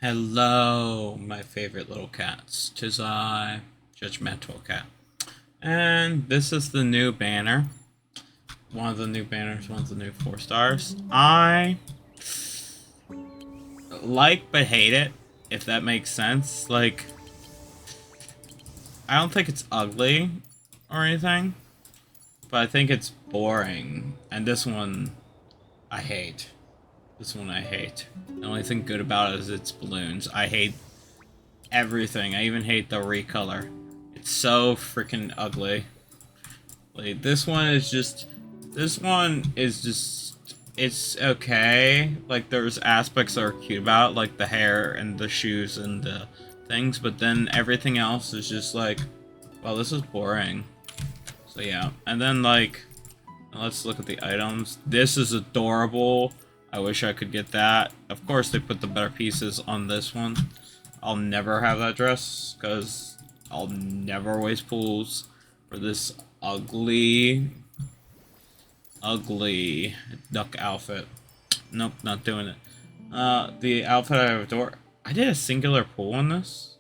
Hello, my favorite little cats. 'Tis I, Judgmental Cat. And this is the new banner. One of the new banners, one of the new 4 stars. I like but hate it, if that makes sense. Like, I don't think it's ugly or anything, but I think it's boring. And this one, I hate. This one I hate. The only thing good about it is its balloons. I hate everything. I even hate the recolor. It's so freaking ugly. Like, this one is just... It's okay. Like, there's aspects that are cute about it, like the hair and the shoes and the things, but then everything else is just like, well, this is boring. So yeah. And then, like, let's look at the items. This is adorable. I wish I could get that. Of course, they put the better pieces on this one. I'll never have that dress, because I'll never waste pools for this ugly duck outfit. Nope, not doing it. The outfit I adore. I did a singular pull on this.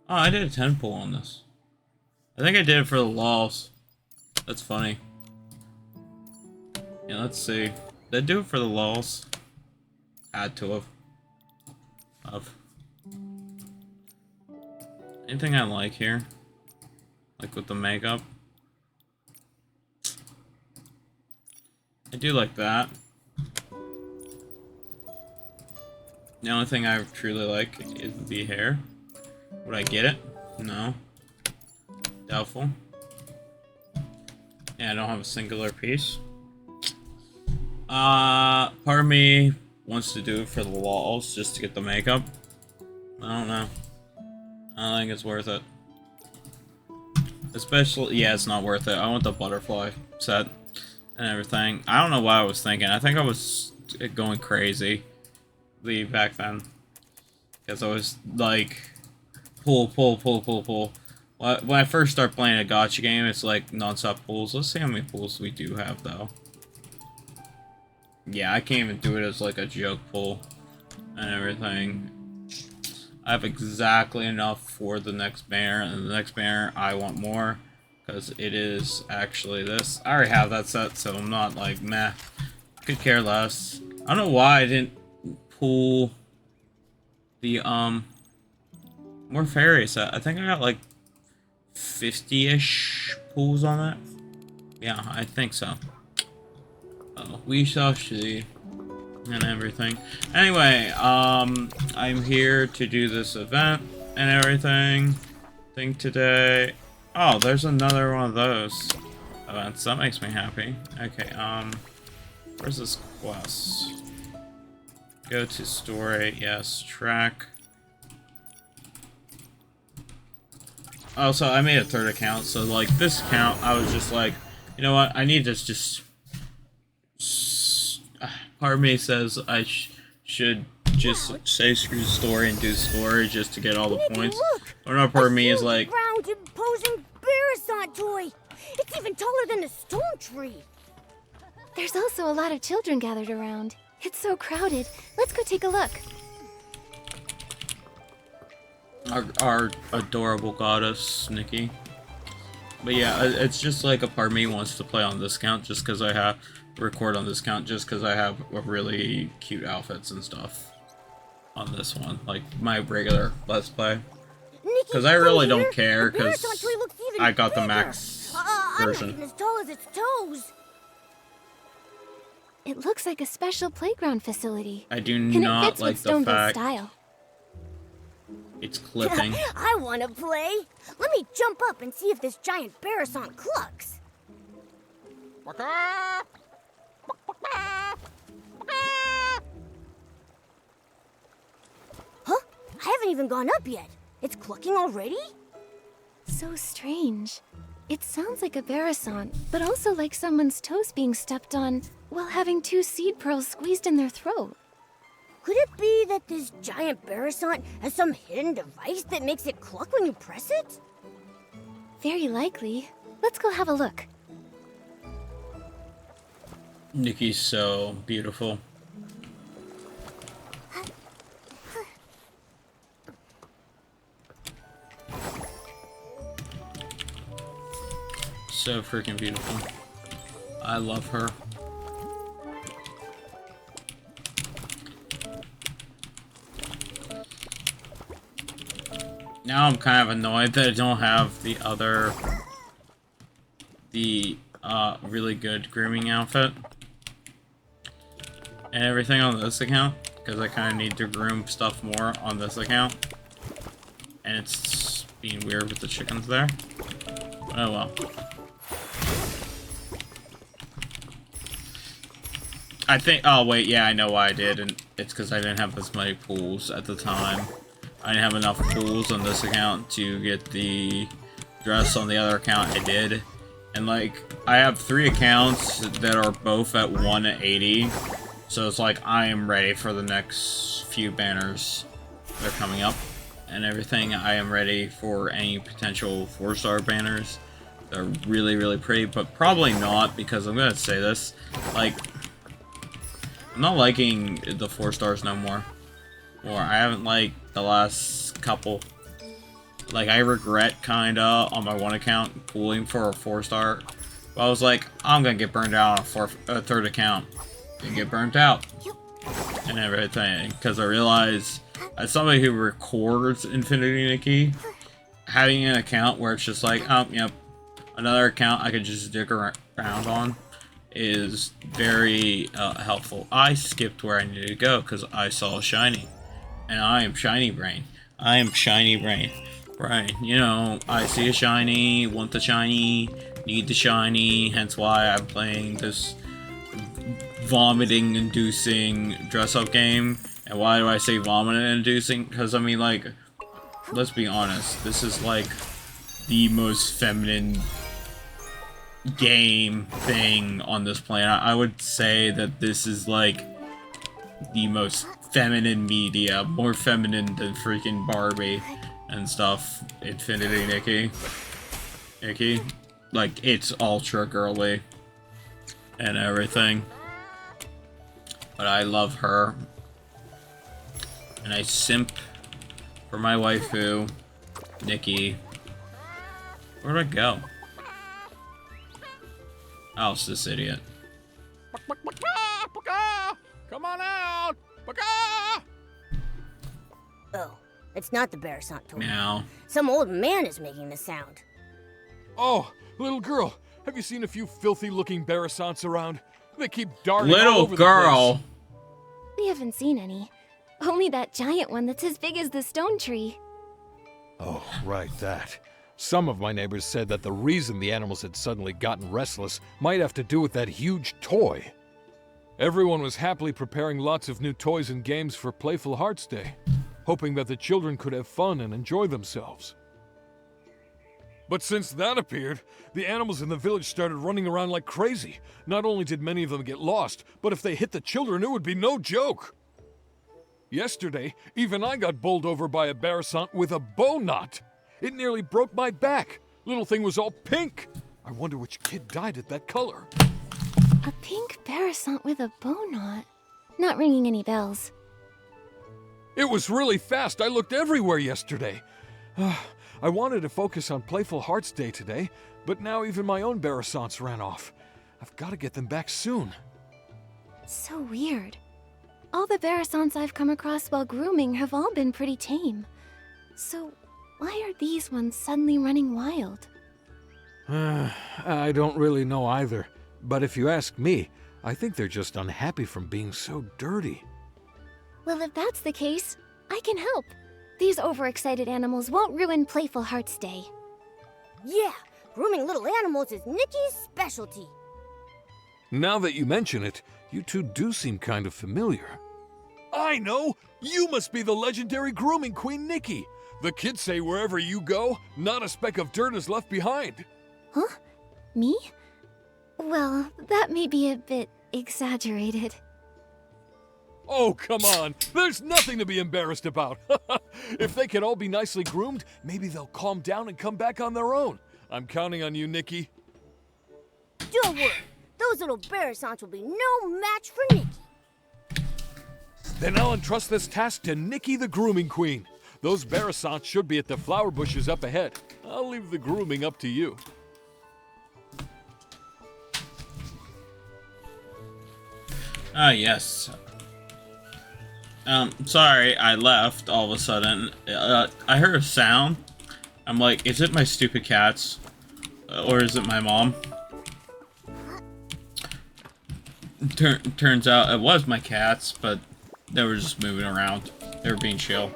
Oh, I did a 10 pull on this. I think I did it for the lols. That's funny. Yeah, let's see. Did I do it for the lols? Had to have. Anything I like here? Like with the makeup? I do like that. The only thing I truly like is the hair. Would I get it? No. Doubtful. Yeah, I don't have a singular piece. Part of me wants to do it for the lols just to get the makeup. I don't know. I don't think it's worth it. Especially, yeah, it's not worth it. I want the butterfly set and everything. I don't know what I was thinking. I think I was going crazy back then. Because I was like, pull. When I first start playing a gacha game, it's like non-stop pulls. Let's see how many pulls we do have, though. Yeah, I can't even do it as like a joke pull and everything. I have exactly enough for the next banner, and the next banner I want more, because it is actually this. I already have that set, so I'm not like, meh. Could care less. I don't know why I didn't pull the, more fairy set. I think I got like 50-ish pulls on that. Yeah, I think so. We shall see. And everything. Anyway, I'm here to do this event and everything. Today. Oh, there's another one of those events. That makes me happy. Okay, where's this quest? Go to story, yes, track. Oh, so I made a third account, so like this account, I was just like, you know what, I need to just... Part of me says I should just say screw the story and do story just to get all the points. Look, Another part of me is like, round, imposing Barasant toy. It's even taller than a stone tree. There's also a lot of children gathered around. It's so crowded. Let's go take a look. our adorable goddess, Nikki. But yeah, it's just like a part of me wants to play on this account just because I have... record on this account just because I have really cute outfits and stuff on this one, like my regular Let's Play. Because I really don't care, because I got the max version. I'm not even as tall as its toes. It looks like a special playground facility. I do And not it fits like with the Stoneville's fact style. it's clipping. I want to play. Let me jump up and see if this giant Barasant clucks. Huh? I haven't even gone up yet. It's clucking already? So strange. It sounds like a Barasant, but also like someone's toes being stepped on while having 2 seed pearls squeezed in their throat. Could it be that this giant Barasant has some hidden device that makes it cluck when you press it? Very likely. Let's go have a look. Nikki's so beautiful. so freaking beautiful. I love her. Now I'm kind of annoyed that I don't have the really good grooming outfit and everything on this account, because I kind of need to groom stuff more on this account, and it's being weird with the chickens there. Oh well. I think, oh wait, yeah, I know why I did, and it's because I didn't have as many pools at the time. I didn't have enough pools on this account to get the dress on the other account. I did. And like, I have 3 accounts that are both at 180. So it's like, I am ready for the next few banners that are coming up and everything. I am ready for any potential 4-star banners. They're really, really pretty, but probably not, because I'm gonna say this, like, I'm not liking the 4 stars no more. Or I haven't liked the last couple. Like, I regret kinda on my one account pulling for a 4-star. But I was like, I'm gonna get burned out on a 3rd account and get burnt out and everything, because I realize as somebody who records Infinity Nikki, having an account where it's just like, oh, yep, another account I could just dig around on is very helpful. I skipped where I needed to go because I saw shiny. And I am shiny brain. I am shiny brain. Right, you know, I see a shiny, want the shiny, need the shiny, hence why I'm playing this vomiting-inducing dress-up game. And why do I say vomiting-inducing? Because, I mean, like, let's be honest, this is, like, the most feminine game thing on this planet. I would say that this is, like, the most feminine media, more feminine than freaking Barbie and stuff. Infinity Nikki, like, it's ultra girly and everything, but I love her, and I simp for my waifu, Nikki. Where'd I go? Oh, it's this idiot. Come on out! Oh, it's not the Barasant toy. Meow. Some old man is making the sound. Oh, little girl, have you seen a few filthy-looking Barasants around? They keep darting all Little over girl. the place. We haven't seen any. Only that giant one that's as big as the stone tree. Oh, right, that. Some of my neighbors said that the reason the animals had suddenly gotten restless might have to do with that huge toy. Everyone was happily preparing lots of new toys and games for Playful Hearts Day, hoping that the children could have fun and enjoy themselves. But since that appeared, the animals in the village started running around like crazy. Not only did many of them get lost, but if they hit the children, it would be no joke. Yesterday, even I got bowled over by a Barasant with a bow knot. It nearly broke my back. Little thing was all pink. I wonder which kid dyed it that color. A pink Barasant with a bow knot. Not ringing any bells. It was really fast. I looked everywhere yesterday. I wanted to focus on Playful Hearts Day today, but now even my own Barasants ran off. I've got to get them back soon. So weird. All the Barasants I've come across while grooming have all been pretty tame. So why are these ones suddenly running wild? I don't really know either. But if you ask me, I think they're just unhappy from being so dirty. Well, if that's the case, I can help. These overexcited animals won't ruin Playful Hearts Day. Yeah, grooming little animals is Nikki's specialty. Now that you mention it, you two do seem kind of familiar. I know! You must be the legendary grooming queen, Nikki! The kids say wherever you go, not a speck of dirt is left behind. Huh? Me? Well, that may be a bit exaggerated. Oh, come on! There's nothing to be embarrassed about! If they can all be nicely groomed, maybe they'll calm down and come back on their own. I'm counting on you, Nikki. Don't worry, those little Barasants will be no match for Nikki. Then I'll entrust this task to Nikki the Grooming Queen. Those Barasants should be at the flower bushes up ahead. I'll leave the grooming up to you. Ah, yes. Sorry, I left all of a sudden. I heard a sound. I'm like, is it my stupid cats? Or is it my mom? Turns out it was my cats, but they were just moving around. They were being chill.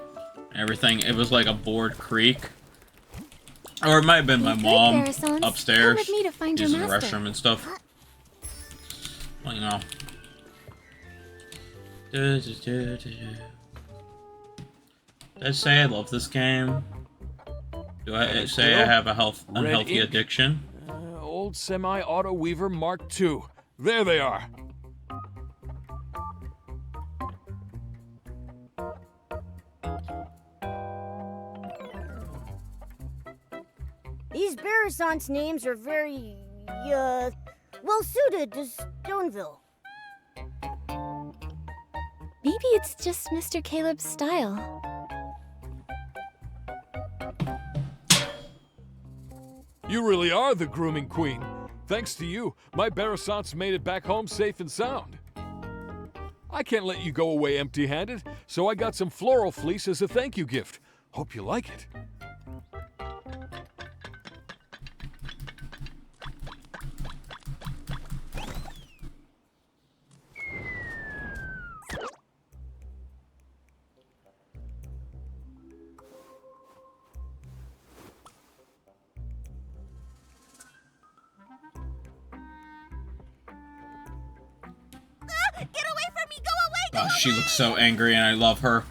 Everything. It was like a bored creek. Or it might have been my mom upstairs Come with me to find your using the master. restroom and stuff. Well, you know. Did I say I love this game? Do I say I have a unhealthy ink? addiction? Old semi-auto weaver Mark II. There they are. These Barrisants' names are very, well suited to Stoneville. Maybe it's just Mr. Caleb's style. You really are the grooming queen. Thanks to you, my Barrisants made it back home safe and sound. I can't let you go away empty-handed, so I got some floral fleece as a thank you gift. Hope you like it. Gosh, she looks so angry and I love her.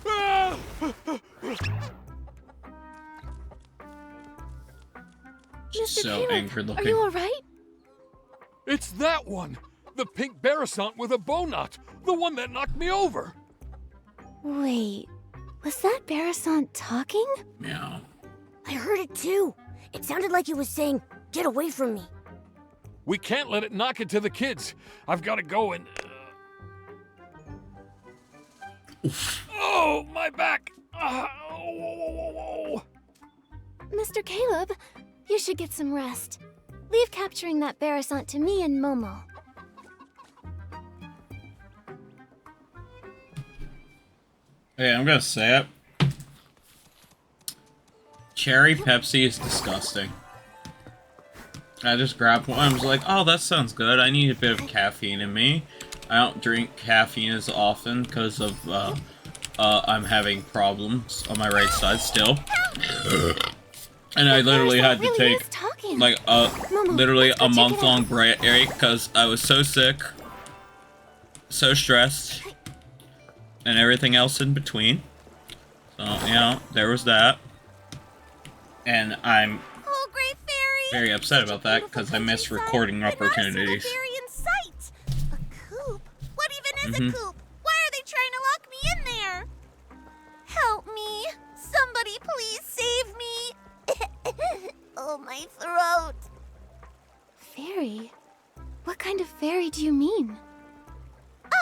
She's Mr. so Caleb, angry looking. are you alright? It's that one! The pink Barrisant with a bow knot! The one that knocked me over! Wait, was that Barrisant talking? Meow. I heard it too. It sounded like it was saying, "Get away from me." We can't let it knock it to the kids. I've got to go and... Oh, my back! Oh. Mr. Caleb, you should get some rest. Leave capturing that Barrisant to me and Momo. Hey, I'm gonna say it. Cherry Pepsi is disgusting. I just grabbed one. I was like, oh, that sounds good. I need a bit of caffeine in me. I don't drink caffeine as often because of, I'm having problems on my right side still. And I literally had to take, like, literally a month-long break because I was so sick, so stressed, and everything else in between. So, you know, there was that. And I'm Oh, Great Fairy! very upset about that because I missed recording opportunities. in sight. A coop? What even is a coop? Why are they trying to lock me in there? Help me! Somebody please save me! Oh, my throat. Fairy? What kind of fairy do you mean?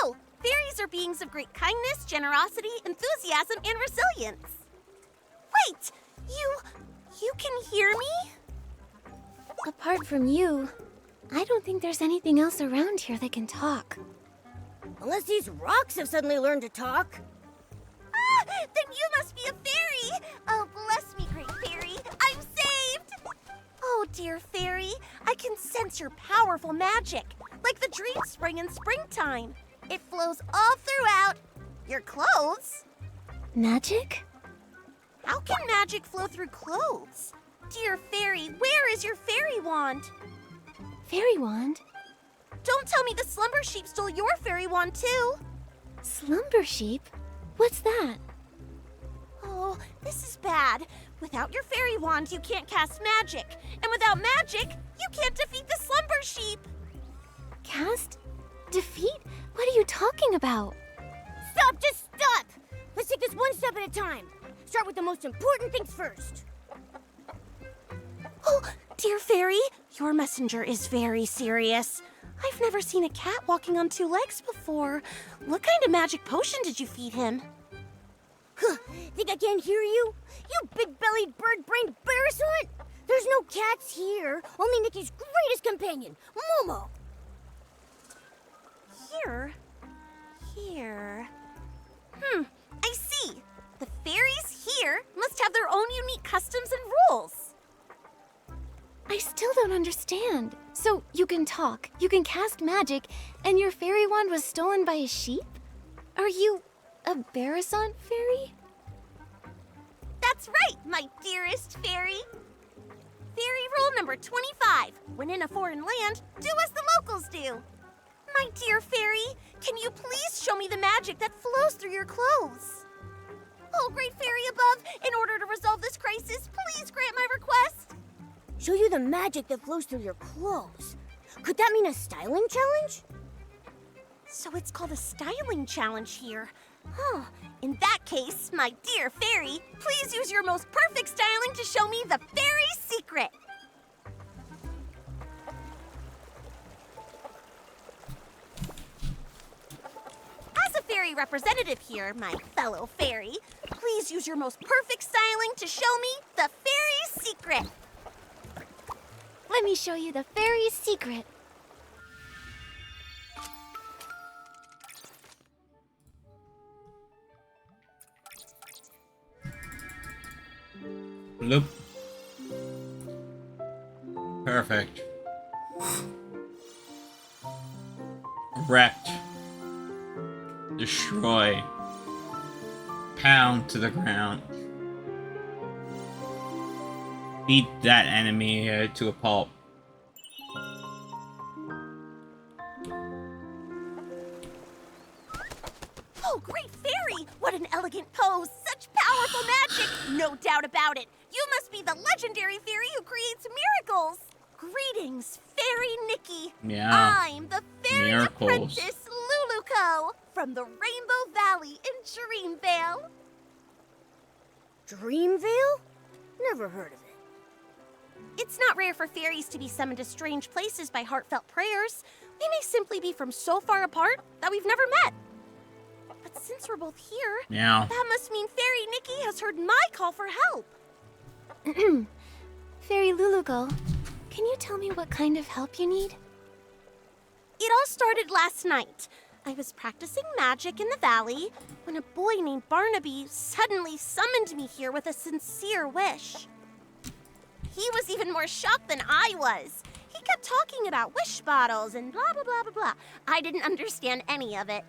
Oh, fairies are beings of great kindness, generosity, enthusiasm, and resilience. Wait, you can hear me? Apart from you, I don't think there's anything else around here that can talk. Unless these rocks have suddenly learned to talk. Ah, then you must be a fairy. Oh, bless me, Great Fairy. I'm saved. Oh, dear fairy, I can sense your powerful magic, like the dream spring in springtime. It flows all throughout your clothes. Magic? How can magic flow through clothes? Dear fairy, where is your fairy wand? Fairy wand? Don't tell me the slumber sheep stole your fairy wand too. Slumber sheep? What's that? Oh, this is bad. Without your fairy wand, you can't cast magic. And without magic, you can't defeat the slumber sheep. Cast? Defeat? What are you talking about? Stop, just stop. Let's take this one step at a time. Start with the most important things first. Oh, dear fairy, your messenger is very serious. I've never seen a cat walking on two legs before. What kind of magic potion did you feed him? Think I can't hear you? You big-bellied, bird-brained Barrisant! There's no cats here, only Nikki's greatest companion, Momo. Here? understand. So you can talk, you can cast magic, and your fairy wand was stolen by a sheep? Are you a Barasant fairy? That's right, my dearest fairy. Fairy rule number 25. When in a foreign land, do as the locals do. My dear fairy, can you please show me the magic that flows through your clothes? Oh, great fairy above, in order to resolve this crisis, please grant my request. Show you the magic that flows through your clothes. Could that mean a styling challenge? So it's called a styling challenge here. Huh. In that case, my dear fairy, please use your most perfect styling to show me the fairy secret. As a fairy representative here, my fellow fairy, please use your most perfect styling to show me the fairy secret. Let me show you the fairy's secret. Bloop. Perfect. Wrecked. Destroy. Pound to the ground. Beat that enemy to a pulp. Oh, great fairy! What an elegant pose! Such powerful magic! No doubt about it! You must be the legendary fairy who creates miracles! Greetings, Fairy Nikki! Yeah. I'm the fairy Miracles. apprentice Luluco from the Rainbow Valley in Dreamvale. Dreamvale? Never heard of it. It's not rare for fairies to be summoned to strange places by heartfelt prayers. We may simply be from so far apart that we've never met. But since we're both here, Yeah. that must mean Fairy Nikki has heard my call for help. Fairy Lulugal, can you tell me what kind of help you need? It all started last night. I was practicing magic in the valley when a boy named Barnaby suddenly summoned me here with a sincere wish. He was even more shocked than I was. He kept talking about wish bottles and blah, blah, blah, blah, blah. I didn't understand any of it.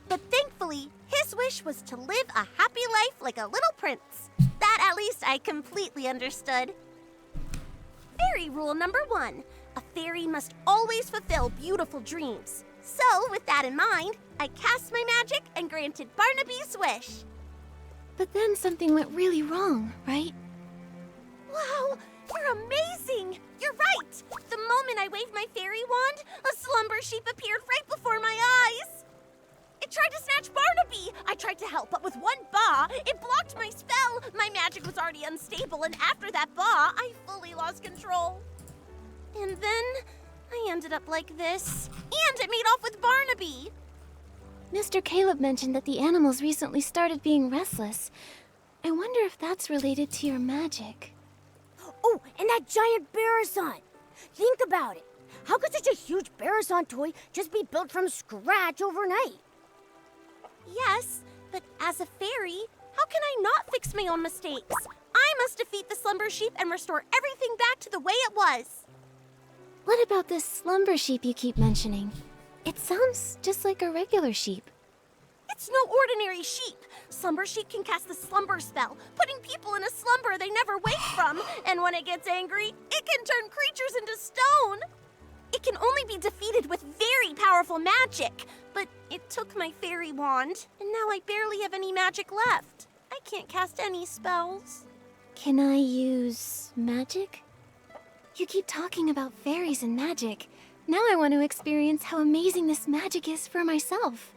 But thankfully, his wish was to live a happy life like a little prince. That at least I completely understood. Fairy rule number 1. A fairy must always fulfill beautiful dreams. So, with that in mind, I cast my magic and granted Barnaby's wish. But then something went really wrong, right? Wow, you're amazing! You're right! The moment I waved my fairy wand, a slumber sheep appeared right before my eyes. It tried to snatch Barnaby! I tried to help, but with one baw, it blocked my spell! My magic was already unstable, and after that baw, I fully lost control. And then, I ended up like this. And it made off with Barnaby! Mr. Caleb mentioned that the animals recently started being restless. I wonder if that's related to your magic. Oh, and that giant Barasant! Think about it. How could such a huge Barasant toy just be built from scratch overnight? Yes, but as a fairy, how can I not fix my own mistakes? I must defeat the slumber sheep and restore everything back to the way it was. What about this slumber sheep you keep mentioning? It sounds just like a regular sheep. It's no ordinary sheep. Slumber sheep can cast the slumber spell, putting people in a slumber they never wake from. And when it gets angry, it can turn creatures into stone. It can only be defeated with very powerful magic. But it took my fairy wand, and now I barely have any magic left. I can't cast any spells. Can I use magic? You keep talking about fairies and magic. Now I want to experience how amazing this magic is for myself.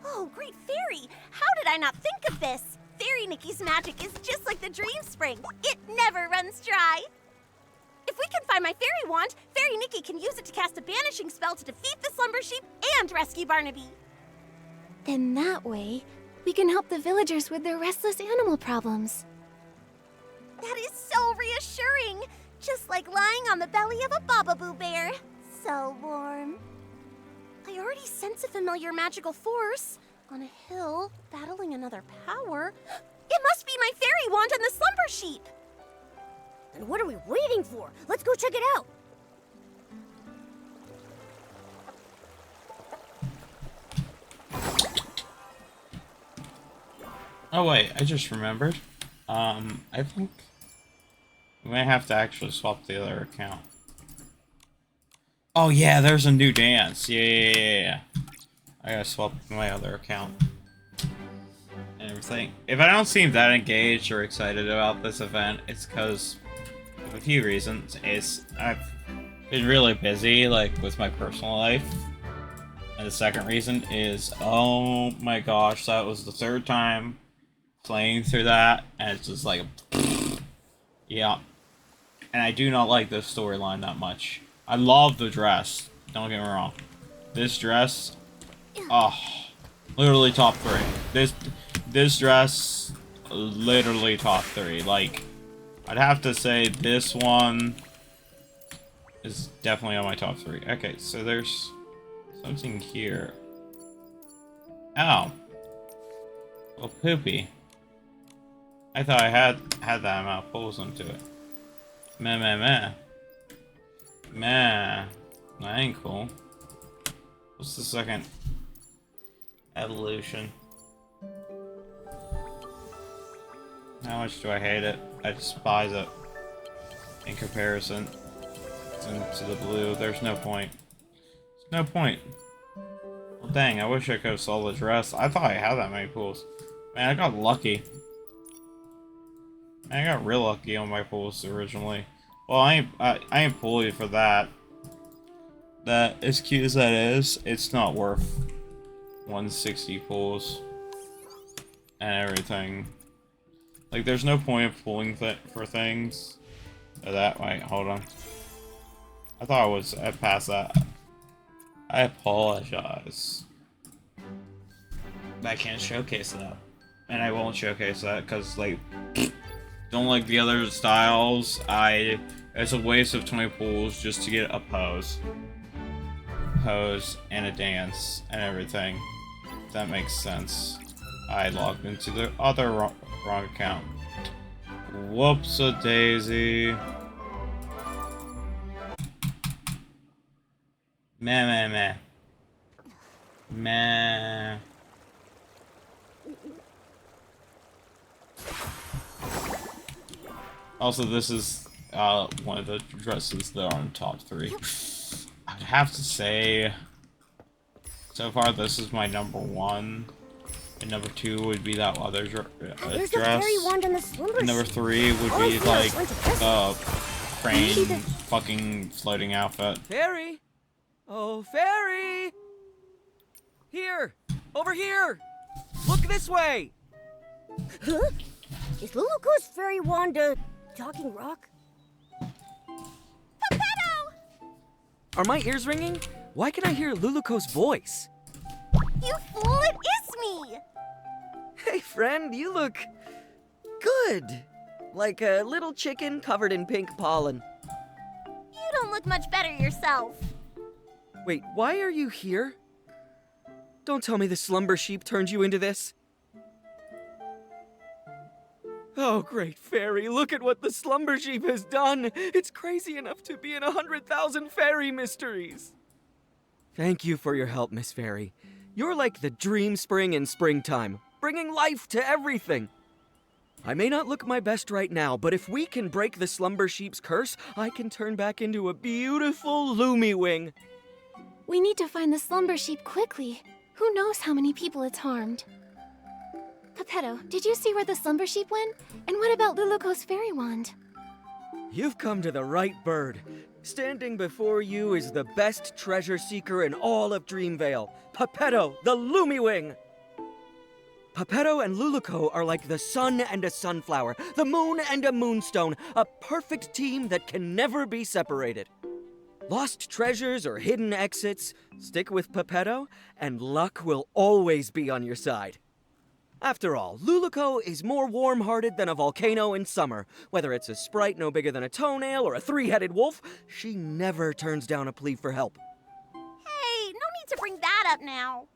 Oh, great fairy! How did I not think of this? Fairy Nikki's magic is just like the dream spring. It never runs dry. If we can find my fairy wand, Fairy Nikki can use it to cast a banishing spell to defeat the slumber sheep and rescue Barnaby. Then that way, we can help the villagers with their restless animal problems. That is so reassuring. Just like lying on the belly of a Bababoo bear. So warm. I already sense a familiar magical force. On a hill, battling another power. It must be my fairy wand and the slumber sheep. Then what are we waiting for? Let's go check it out. Oh wait, I just remembered. I think we might have to actually swap the other account. Oh yeah, there's a new dance. Yeah. I gotta swap my other account and everything. If I don't seem that engaged or excited about this event, it's because of a few reasons. I've been really busy, like, with my personal life. And the second reason is, oh my gosh, that was the third time playing through that, and it's just like, yeah. And I do not like this storyline that much. I love the dress, don't get me wrong. This dress, oh, literally top 3. This dress, literally top 3. Like, I'd have to say this one is definitely on my top 3. Okay, so there's something here. Oh. Well, poopy. I thought I had that amount of pulls into it. Meh. That ain't cool. What's the second evolution? How much do I hate it? I despise it. In comparison to the blue, there's no point. There's no point. Well, dang, I wish I could have sold the dress. I thought I had that many pulls. Man, I got lucky. I got real lucky on my pulls originally. Well, I ain't pulling for that. That, as cute as that is, it's not worth 160 pulls and everything. Like, there's no point of pulling for things. That, wait, hold on. I thought I passed that. I apologize. I can't showcase that. And I won't showcase that, because, like, don't like the other styles. It's a waste of 20 pulls just to get a pose. Pose and a dance and everything. If that makes sense. I logged into the other wrong account. Whoops-a-daisy. Meh. Also, this is one of the dresses that are on top 3. I'd have to say, so far this is my number 1, and number 2 would be that other There's dress. a fairy wand in the slumber And number 3 would be like crane fucking floating outfit. Fairy! Oh, fairy! Here! Over here! Look this way! Huh? Is Luluko's fairy wand a talking rock? Are my ears ringing? Why can I hear Luluko's voice? You fool, it is me! Hey, friend, you look good. Like a little chicken covered in pink pollen. You don't look much better yourself. Wait, why are you here? Don't tell me the slumber sheep turned you into this. Oh, great fairy, look at what the slumber sheep has done. It's crazy enough to be in 100,000 fairy mysteries. Thank you for your help, Miss Fairy. You're like the dream spring in springtime, bringing life to everything. I may not look my best right now, but if we can break the slumber sheep's curse, I can turn back into a beautiful Loomy Wing. We need to find the slumber sheep quickly. Who knows how many people it's harmed? Geppetto, did you see where the slumber sheep went? And what about Luluko's fairy wand? You've come to the right bird. Standing before you is the best treasure seeker in all of Dreamvale, Geppetto, the Loomy Wing. Geppetto and Luluko are like the sun and a sunflower, the moon and a moonstone, a perfect team that can never be separated. Lost treasures or hidden exits, stick with Geppetto, and luck will always be on your side. After all, Luluko is more warm-hearted than a volcano in summer. Whether it's a sprite no bigger than a toenail or a 3-headed wolf, she never turns down a plea for help. Hey, no need to bring that up now.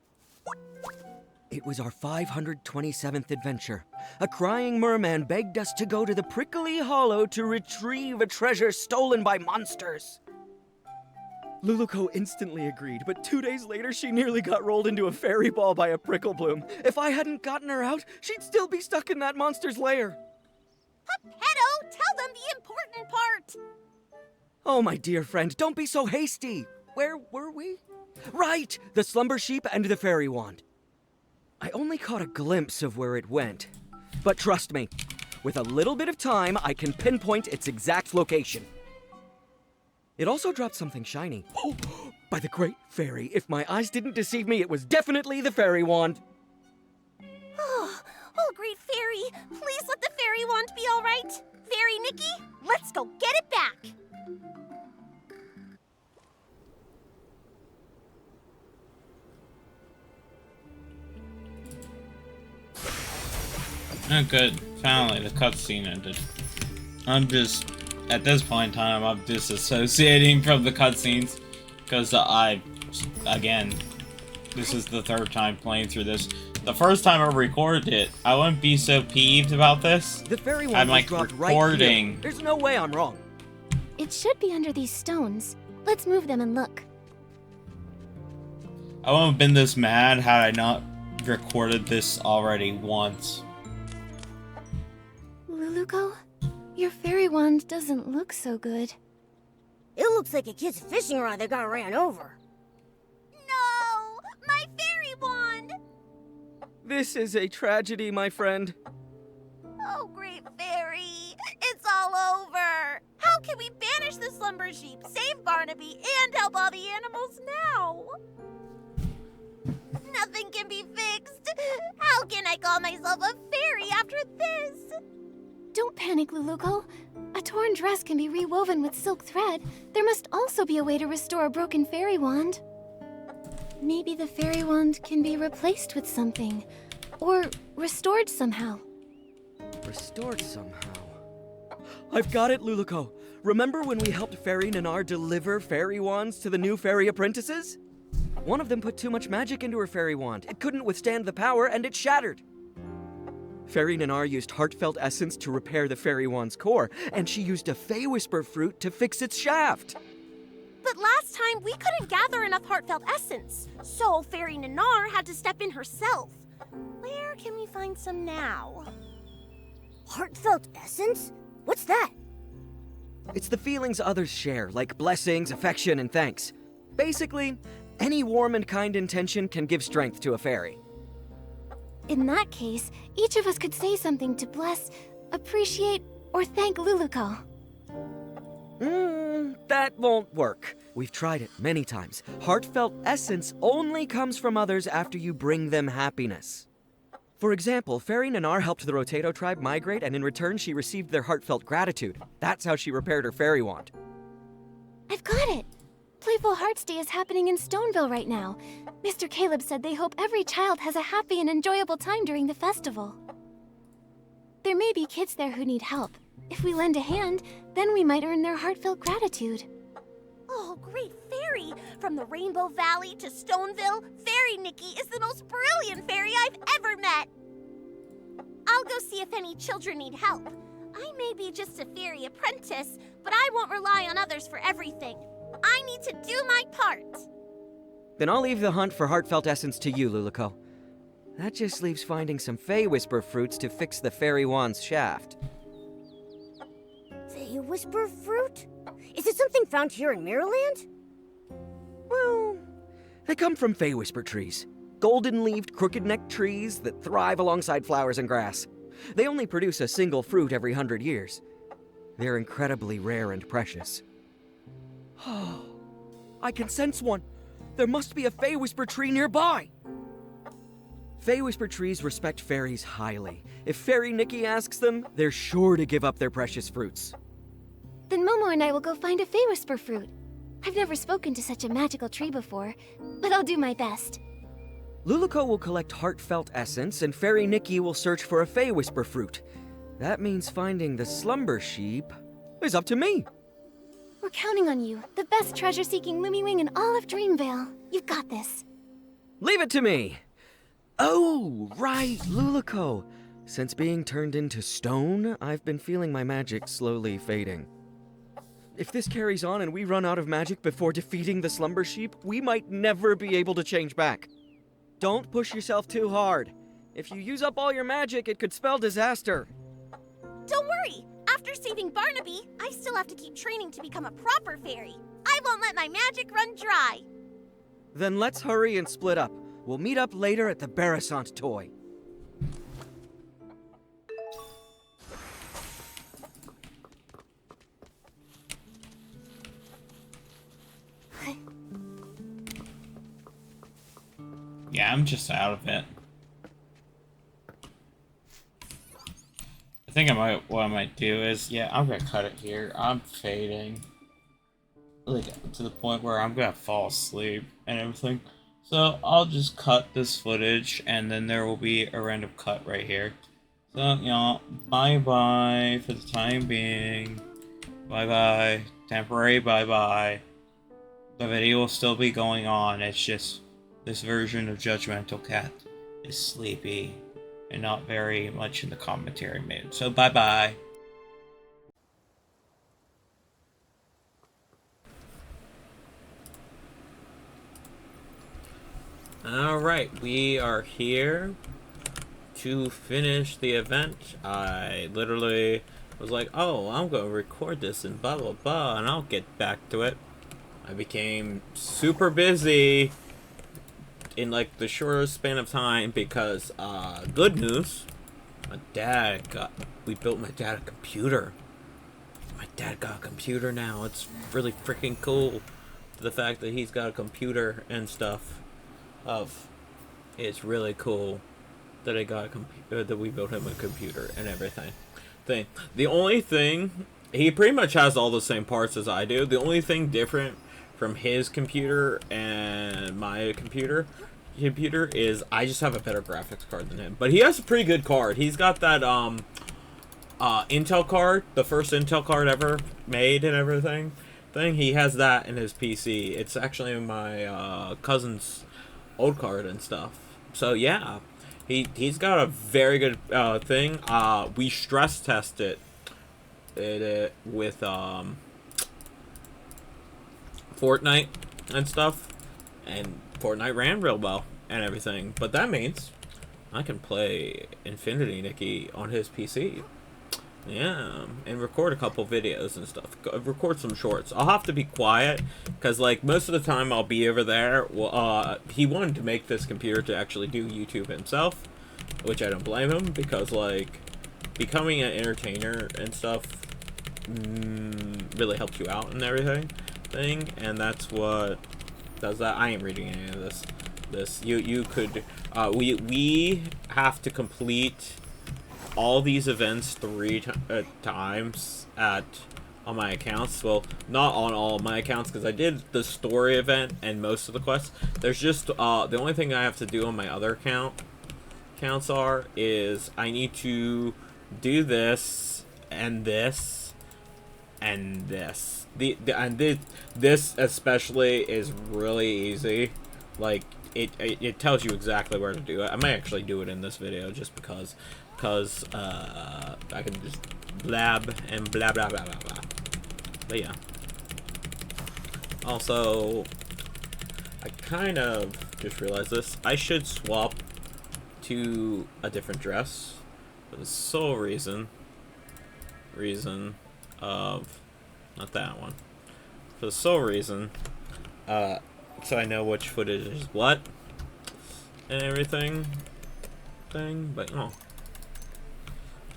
It was our 527th adventure. A crying merman begged us to go to the Prickly Hollow to retrieve a treasure stolen by monsters. Luluko instantly agreed, but 2 days later she nearly got rolled into a fairy ball by a prickle bloom. If I hadn't gotten her out, she'd still be stuck in that monster's lair. Geppetto, tell them the important part! Oh, my dear friend, don't be so hasty. Where were we? Right, the slumber sheep and the fairy wand. I only caught a glimpse of where it went. But trust me, with a little bit of time, I can pinpoint its exact location. It also dropped something shiny. Oh, by the great fairy, if my eyes didn't deceive me, it was definitely the fairy wand. Oh, great fairy, please let the fairy wand be all right. Fairy Nikki, let's go get it back. Oh, good. Finally, the cutscene ended. I'm just, at this point in time, I'm disassociating from the cutscenes. Because again, this is the third time playing through this. The first time I recorded it, I wouldn't be so peeved about this. The fairy wand I'm was like dropped recording. right here. There's no way I'm wrong. It should be under these stones. Let's move them and look. I wouldn't have been this mad had I not recorded this already once. Luluko, your fairy wand doesn't look so good. It looks like a kid's fishing rod that got ran over. No, my fairy wand! This is a tragedy, my friend. Oh, great fairy, it's all over. How can we banish the slumber sheep, save Barnaby, and help all the animals now? Nothing can be fixed. How can I call myself a fairy after this? Don't panic, Luluko. A torn dress can be rewoven with silk thread. There must also be a way to restore a broken fairy wand. Maybe the fairy wand can be replaced with something. Or restored somehow. Restored somehow. I've got it, Luluko. Remember when we helped Fairy Nanar deliver fairy wands to the new fairy apprentices? One of them put too much magic into her fairy wand. It couldn't withstand the power, and it shattered. Fairy Nanar used heartfelt essence to repair the fairy wand's core, and she used a Fey Whisper fruit to fix its shaft. But last time, we couldn't gather enough heartfelt essence, so Fairy Nanar had to step in herself. Where can we find some now? Heartfelt essence? What's that? It's the feelings others share, like blessings, affection, and thanks. Basically, any warm and kind intention can give strength to a fairy. In that case, each of us could say something to bless, appreciate, or thank Luluko. That won't work. We've tried it many times. Heartfelt essence only comes from others after you bring them happiness. For example, Fairy Nanar helped the Rotato tribe migrate, and in return she received their heartfelt gratitude. That's how she repaired her fairy wand. I've got it! Playful Hearts Day is happening in Stoneville right now. Mr. Caleb said they hope every child has a happy and enjoyable time during the festival. There may be kids there who need help. If we lend a hand, then we might earn their heartfelt gratitude. Oh, great fairy! From the Rainbow Valley to Stoneville, Fairy Nikki is the most brilliant fairy I've ever met! I'll go see if any children need help. I may be just a fairy apprentice, but I won't rely on others for everything. I need to do my part. Then I'll leave the hunt for heartfelt essence to you, Luluko. That just leaves finding some Fey Whisper fruits to fix the fairy wand's shaft. Fey Whisper fruit? Is it something found here in Mirrorland? Well, they come from Fey Whisper trees. Golden-leaved, crooked-necked trees that thrive alongside flowers and grass. They only produce a single fruit every 100 years. They're incredibly rare and precious. I can sense one. There must be a Fey Whisper tree nearby. Fey Whisper trees respect fairies highly. If Fairy Nikki asks them, they're sure to give up their precious fruits. Then Momo and I will go find a Fey Whisper fruit. I've never spoken to such a magical tree before, but I'll do my best. Luluko will collect heartfelt essence, and Fairy Nikki will search for a Fey Whisper fruit. That means finding the slumber sheep is up to me. We're counting on you, the best treasure-seeking Lumiwing in all of Dreamvale. You've got this. Leave it to me! Oh, right, Luluko. Since being turned into stone, I've been feeling my magic slowly fading. If this carries on and we run out of magic before defeating the Slumber Sheep, we might never be able to change back. Don't push yourself too hard. If you use up all your magic, it could spell disaster. Don't worry! After saving Barnaby, I still have to keep training to become a proper fairy. I won't let my magic run dry. Then let's hurry and split up. We'll meet up later at the Barasant toy. Yeah, I'm just out of it. I think what I might do is, yeah, I'm gonna cut it here. I'm fading. Like, to the point where I'm gonna fall asleep and everything. So, I'll just cut this footage, and then there will be a random cut right here. So, y'all, bye-bye for the time being. Bye-bye. Temporary bye-bye. The video will still be going on, it's just this version of Judgmental Cat is sleepy and not very much in the commentary mood. So bye-bye. Alright, we are here to finish the event. I literally was like, oh, I'm gonna record this and blah blah blah, and I'll get back to it. I became super busy in like the shortest span of time because good news, we built my dad a computer. My dad got a computer now. It's really freaking cool. The fact that he's got a computer and stuff it's really cool that that we built him a computer and everything. The only thing, he pretty much has all the same parts as I do. The only thing different from his computer and my computer is I just have a better graphics card than him. But he has a pretty good card. He's got that Intel card, the first Intel card ever made and everything. He has that in his PC. It's actually my cousin's old card and stuff. So yeah, he's got a very good thing. We stress tested it with Fortnite and stuff, and Fortnite ran real well and everything. But that means I can play Infinity Nikki on his PC. Yeah, and record a couple videos and stuff. Record some shorts. I'll have to be quiet because, like, most of the time I'll be over there. Well, he wanted to make this computer to actually do YouTube himself, which I don't blame him because, like, becoming an entertainer and stuff really helps you out and everything. And that's what does that. I ain't reading any of this. You could we have to complete all these events 3 times on my accounts. Well, not on all of my accounts because I did the story event and most of the quests. There's just the only thing I have to do on my other accounts is I need to do this and this and this. This especially is really easy. Like it tells you exactly where to do it. I might actually do it in this video just because I can just blab and blah blah blah blah blah. But yeah. Also, I kind of just realized this. I should swap to a different dress for the sole reason of not that one. For the sole reason, so I know which footage is what and everything. But oh.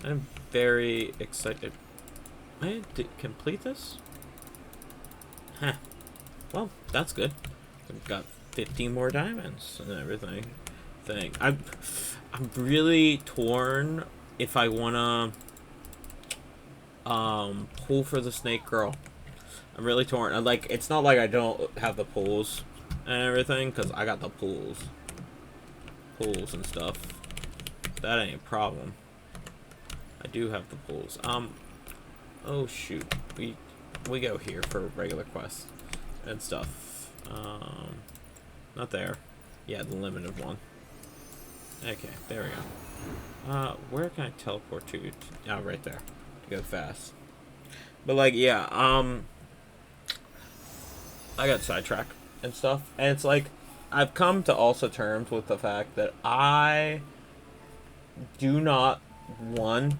I'm very excited. I did complete this? Huh. Well, that's good. I've got 15 more diamonds and everything. I'm really torn if I wanna pull for the snake girl. I'm really torn. Like, it's not like I don't have the pulls and everything, because I got the pulls and stuff. That ain't a problem. I do have the pulls. Oh shoot, we go here for regular quests and stuff. Not there. Yeah, the limited one. Okay, there we go. Where can I teleport to? Oh, right there. To go fast. But like, yeah, I got sidetracked and stuff. And it's like, I've come to also terms with the fact that I do not want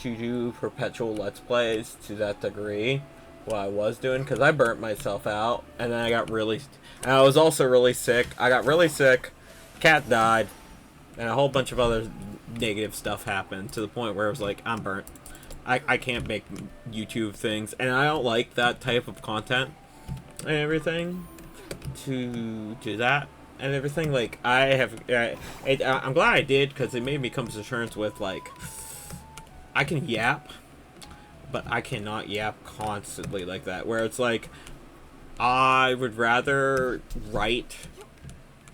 to do perpetual Let's Plays to that degree. What I was doing, because I burnt myself out, and then and I was also really sick. I got really sick, cat died, and a whole bunch of other negative stuff happened to the point where it was like, I'm burnt. I can't make YouTube things, and I don't like that type of content and everything to do that and everything. Like, I'm glad I did, because it made me come to terms with, like, I can yap, but I cannot yap constantly like that, where it's like, I would rather write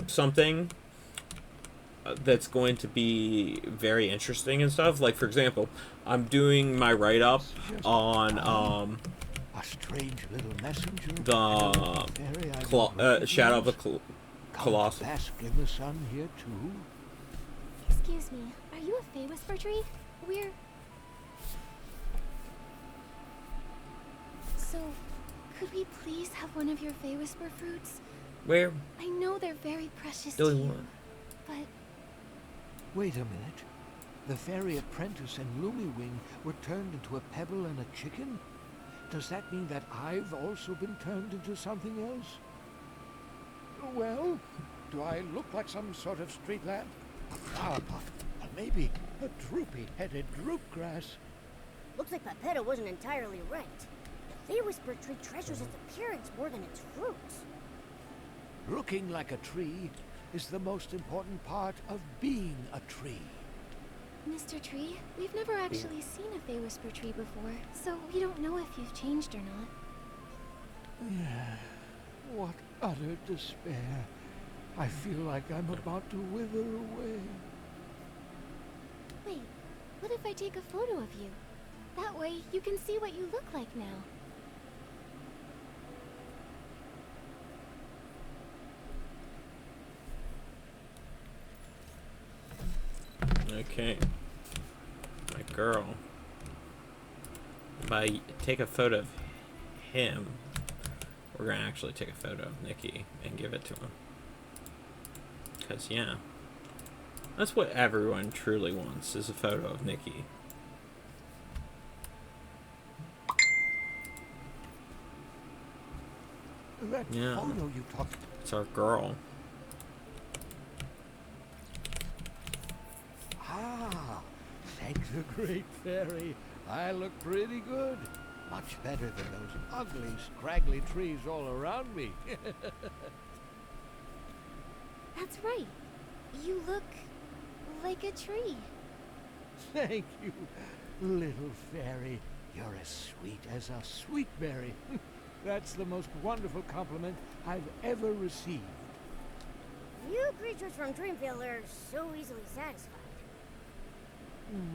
something that's going to be very interesting and stuff. Like, for example, I'm doing my write-up on a strange little messenger. the Shadow of the Colossus. Bask in the sun here too. Excuse me, are you a Fey Whisper tree? We're... So, could we please have one of your Fey Whisper fruits? Where? I know they're very precious to Doing you, what? but Wait a minute. The fairy apprentice and Lumiwing were turned into a pebble and a chicken? Does that mean that I've also been turned into something else? Well, do I look like some sort of street lamp? A flower pot? Or maybe a droopy-headed droopgrass? Looks like Pepetto wasn't entirely right. The Fey Whisper tree treasures its appearance more than its fruits. Looking like a tree is the most important part of being a tree. Mr. Tree, we've never actually seen a Fey Whisper tree before, so we don't know if you've changed or not. What utter despair. I feel like I'm about to wither away. Wait, what if I take a photo of you? That way, you can see what you look like now. Okay. My girl. If I take a photo of him, we're gonna actually take a photo of Nikki and give it to him. Because, yeah. That's what everyone truly wants, is a photo of Nikki. That Yeah. photo you talked It's our girl. Ah, thank the great fairy. I look pretty good. Much better than those ugly, scraggly trees all around me. That's right. You look like a tree. Thank you, little fairy. You're as sweet as a sweet berry. That's the most wonderful compliment I've ever received. You creatures from Dreamville are so easily satisfied.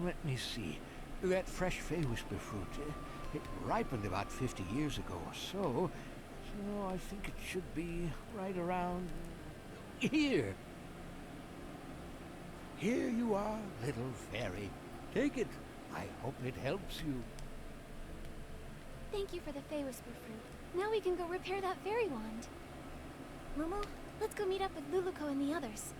Let me see. That fresh Fey Whisper fruit, it ripened about 50 years ago or so. So I think it should be right around here. Here you are, little fairy. Take it. I hope it helps you. Thank you for the Fey Whisper fruit. Now we can go repair that fairy wand. Momo, let's go meet up with Luluko and the others.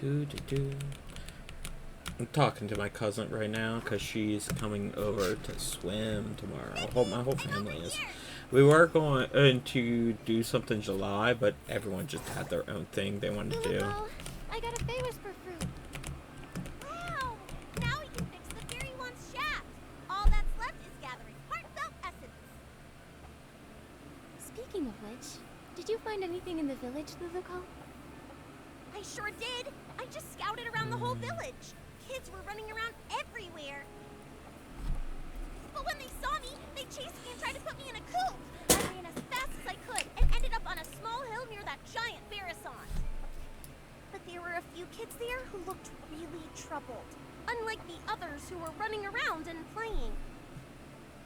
I'm talking to my cousin right now because she's coming over to swim tomorrow. My whole family is. We were going to do something in July, but everyone just had their own thing they wanted to do. Luluco, I got a favors for fruit. Wow! Now we can fix the fairy wand's shaft. All that's left is gathering heartfelt essence. Speaking of which, did you find anything in the village, Luluco? I sure did. I just scouted around the whole village. Kids were running around everywhere. But when they saw me, they chased me and tried to put me in a coop. I ran as fast as I could and ended up on a small hill near that giant Barasant. But there were a few kids there who looked really troubled, unlike the others who were running around and playing.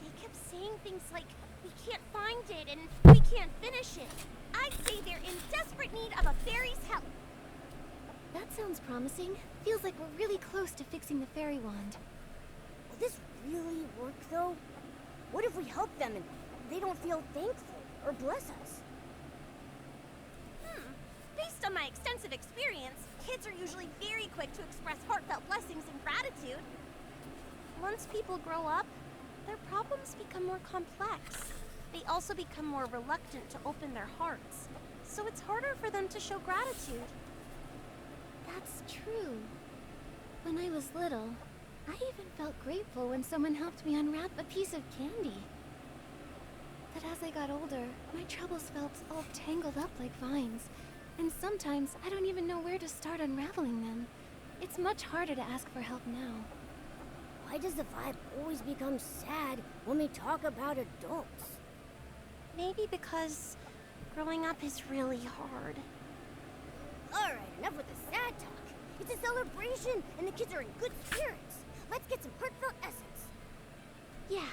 They kept saying things like, "We can't find it," and "We can't finish it." I'd say they're in desperate need of a fairy's help. That sounds promising. Feels like we're really close to fixing the fairy wand. Will this really work, though? What if we help them and they don't feel thankful or bless us? Based on my extensive experience, kids are usually very quick to express heartfelt blessings and gratitude. Once people grow up, their problems become more complex. They also become more reluctant to open their hearts, so it's harder for them to show gratitude. That's true. When I was little, I even felt grateful when someone helped me unwrap a piece of candy. But as I got older, my troubles felt all tangled up like vines, and sometimes I don't even know where to start unraveling them. It's much harder to ask for help now. Why does the vibe always become sad when we talk about adults? Maybe because growing up is really hard. Alright, enough with the sad talk. It's a celebration, and the kids are in good spirits. Let's get some heartfelt essence. Yeah,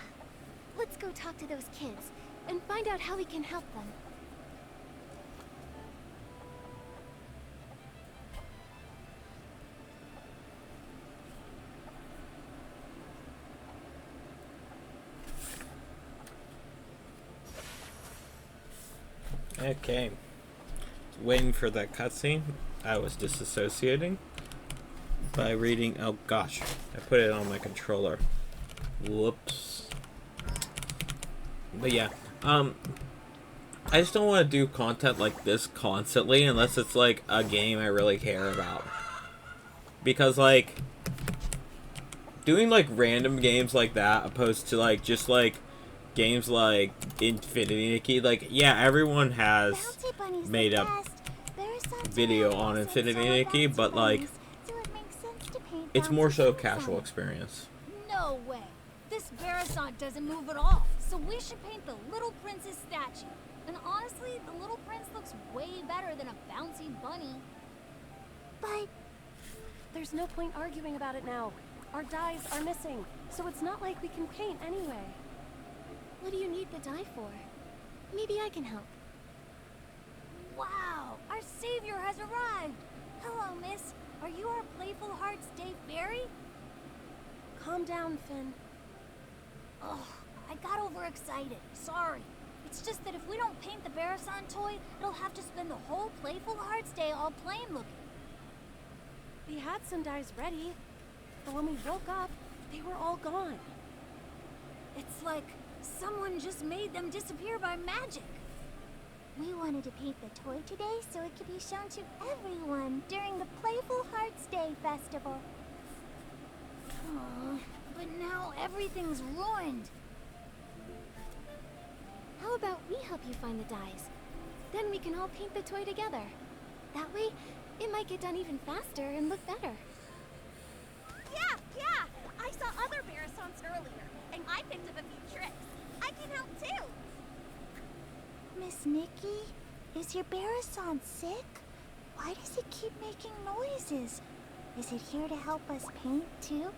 let's go talk to those kids and find out how we can help them. Okay. Waiting for that cutscene. I was disassociating by reading. Oh gosh, I put it on my controller. Whoops. But yeah, I just don't want to do content like this constantly unless it's like a game I really care about. Because like doing like random games like that opposed to like just like games like Infinity Nikki, like yeah, everyone has made up video on Infinity Nikki, but like it's more so a casual experience. No way. This Barasant doesn't move at all, so we should paint the little prince's statue. And honestly, the little prince looks way better than a bouncy bunny. But there's no point arguing about it now. Our dyes are missing, so it's not like we can paint anyway. what do you need the dye for? Maybe I can help. Wow, our savior has arrived. Hello, miss. Are you our Playful Hearts Day fairy? Calm down, Finn. Ugh, I got overexcited. Sorry. It's just that if we don't paint the Barasant toy, it'll have to spend the whole Playful Hearts Day all plain looking. We had some dyes ready, but when we woke up, they were all gone. It's like someone just made them disappear by magic. We wanted to paint the toy today so it could be shown to everyone during the Playful Hearts Day festival. Aw, but now everything's ruined. How about we help you find the dyes? Then we can all paint the toy together. That way, it might get done even faster and look better. Yeah! I saw other Barasants earlier, and I picked up a few tricks. I can help too! Miss Nikki, is your Barasant sick? Why does it keep making noises? Is it here to help us paint too?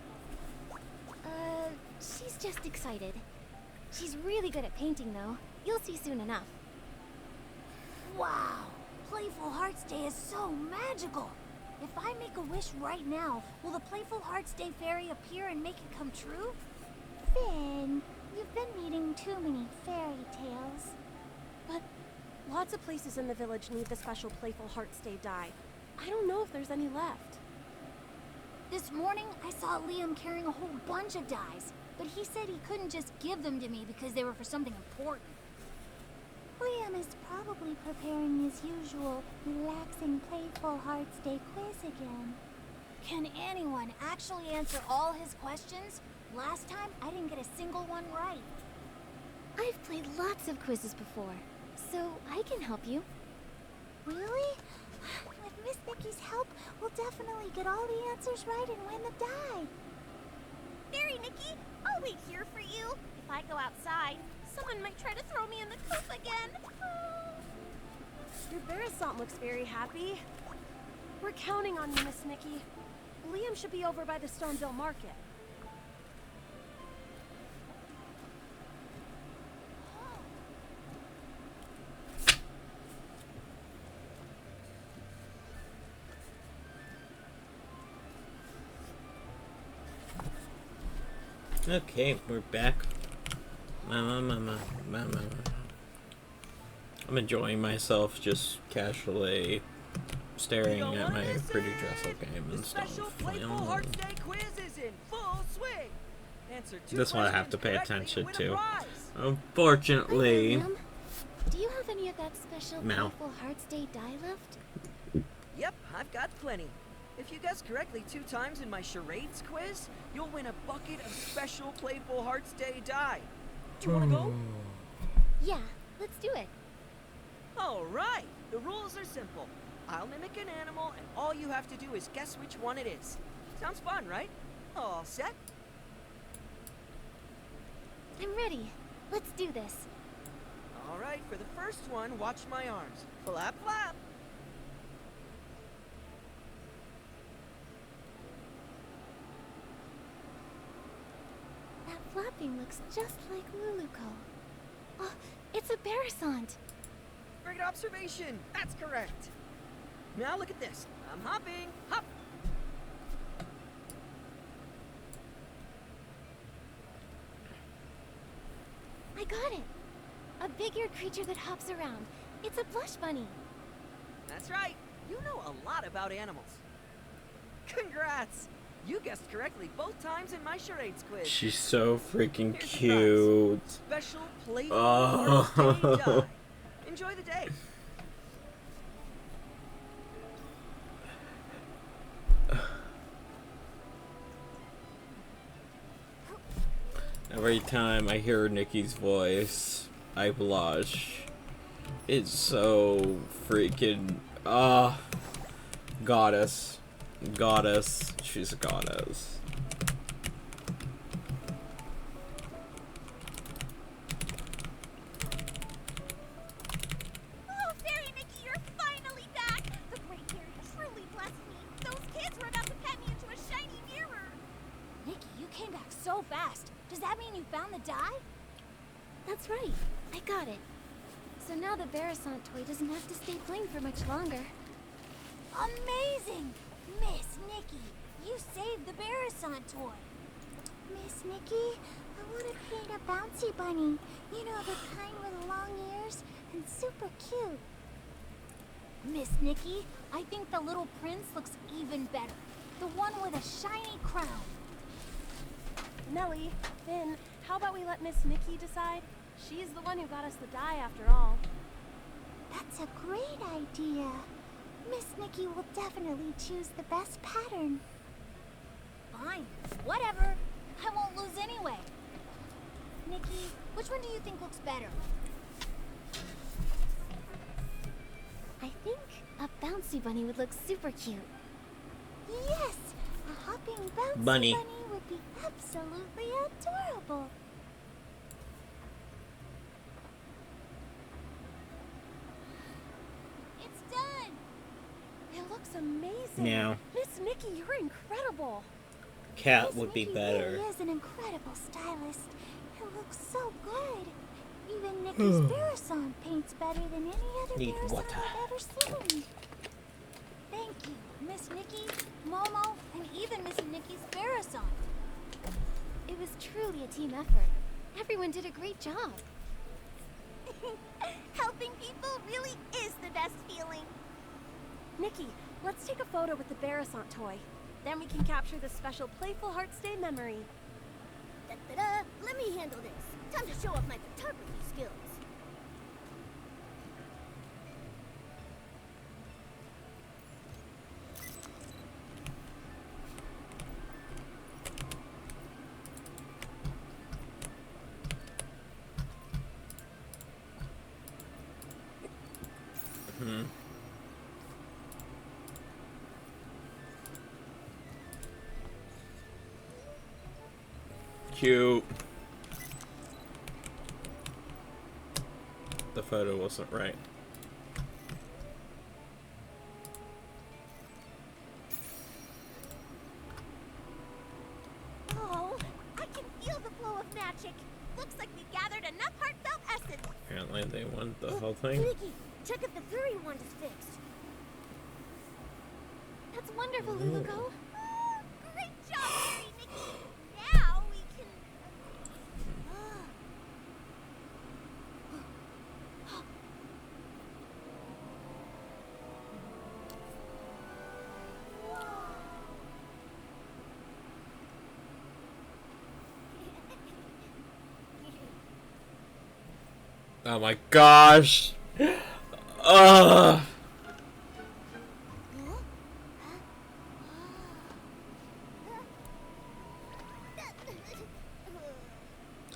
She's just excited. She's really good at painting, though. You'll see soon enough. Wow, Playful Hearts Day is so magical. If I make a wish right now, will the Playful Hearts Day fairy appear and make it come true? Finn, you've been reading too many fairy tales. But lots of places in the village need the special Playful Hearts Day dye. I don't know if there's any left. This morning, I saw Liam carrying a whole bunch of dies, but he said he couldn't just give them to me because they were for something important. Liam is probably preparing his usual relaxing, playful Hearts Day quiz again. Can anyone actually answer all his questions? Last time, I didn't get a single one right. I've played lots of quizzes before, so I can help you. Really? With Miss Nikki's help, we'll definitely get all the answers right and win the die. Fairy Nikki, I'll wait here for you. If I go outside, someone might try to throw me in the coop again. Your Bearasant looks very happy. We're counting on you, Miss Nikki. Liam should be over by the Stoneville Market. Okay, we're back. Mama. I'm enjoying myself just casually staring at my pretty dress-up game and stuff. This one I have to pay attention to. Unfortunately. Hi, Liam. Do you have any of that special Mal. Playful Hearts Day die left? Yep, I've got plenty. If you guess correctly 2 times in my charades quiz, you'll win a bucket of special Playful Hearts Day die. Do you want to go? Yeah, let's do it. All right. The rules are simple. I'll mimic an animal, and all you have to do is guess which one it is. Sounds fun, right? All set? I'm ready. Let's do this. All right, for the first one, watch my arms. Flap, flap. That flapping looks just like Luluco. Oh, it's a Bearasant. Great observation. That's correct. Now look at this. I'm hopping. Hop. I got it. A big-eared creature that hops around. It's a blush bunny. That's right. You know a lot about animals. Congrats. You guessed correctly both times in my charades quiz. She's so freaking Here's the cute. prize. Special Playful Hearts Day die. Enjoy the day. Every time I hear Nikki's voice, I blush. It's so freaking goddess. Goddess. She's a goddess. Oh, Fairy Nikki, you're finally back! The Great Fairy truly blessed me. Those kids were about to pet me into a shiny mirror. Nikki, you came back so fast. Does that mean you found the die? That's right. I got it. So now the Bearasant toy doesn't have to stay plain for much longer. Amazing! Miss Nikki, you saved the Bearasant toy. Miss Nikki, I want to paint a bouncy bunny. You know, the kind with long ears and super cute. Miss Nikki, I think the little prince looks even better. The one with a shiny crown. Nellie, Finn, how about we let Miss Nikki decide? She's the one who got us the die after all. That's a great idea. Miss Nikki will definitely choose the best pattern. Fine, whatever. I won't lose anyway. Nikki, which one do you think looks better? I think a bouncy bunny would look super cute. Yes, a hopping bouncy Bunny. bunny would be absolutely adorable. It's done! It looks amazing. Yeah. Miss Nikki, you're incredible. Cat Miss would be Nikki better. really is an incredible stylist. It looks so good. Even Nikki's Bearasant paints better than any other Need Bearasant water. I've ever seen. Thank you, Miss Nikki, Momo, and even Miss Nikki's Bearasant. It was truly a team effort. Everyone did a great job. Helping people really is the best feeling. Nikki, let's take a photo with the Bearasant toy. Then we can capture the special Playful Hearts Day memory. Da-da-da. Let me handle this. Time to show off my photography skills. Cute. The photo wasn't right. Oh, I can feel the flow of magic. Looks like we've gathered enough heartfelt essence. Apparently they want the whole thing. Nikki, check if the fairy wand is fixed. That's wonderful, Luluko. Great job, Fairy Nikki. Now we can... Oh my gosh. Ugh.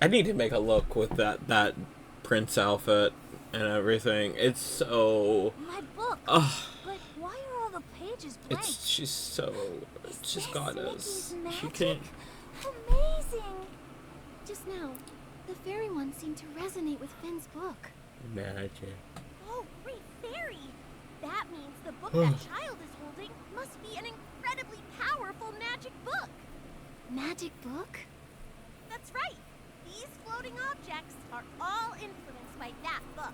I need to make a look with that prince outfit and everything. It's so. My book. Ugh. But why are all the pages blank? She's so. She's got us. Nikki's She magic? can't. Amazing! Just now, the fairy one seemed to resonate with Finn's book. Magic. Oh, great fairy! That means the book that child is holding must be an incredibly powerful magic book. Magic book? That's right. These floating objects are all influenced by that book.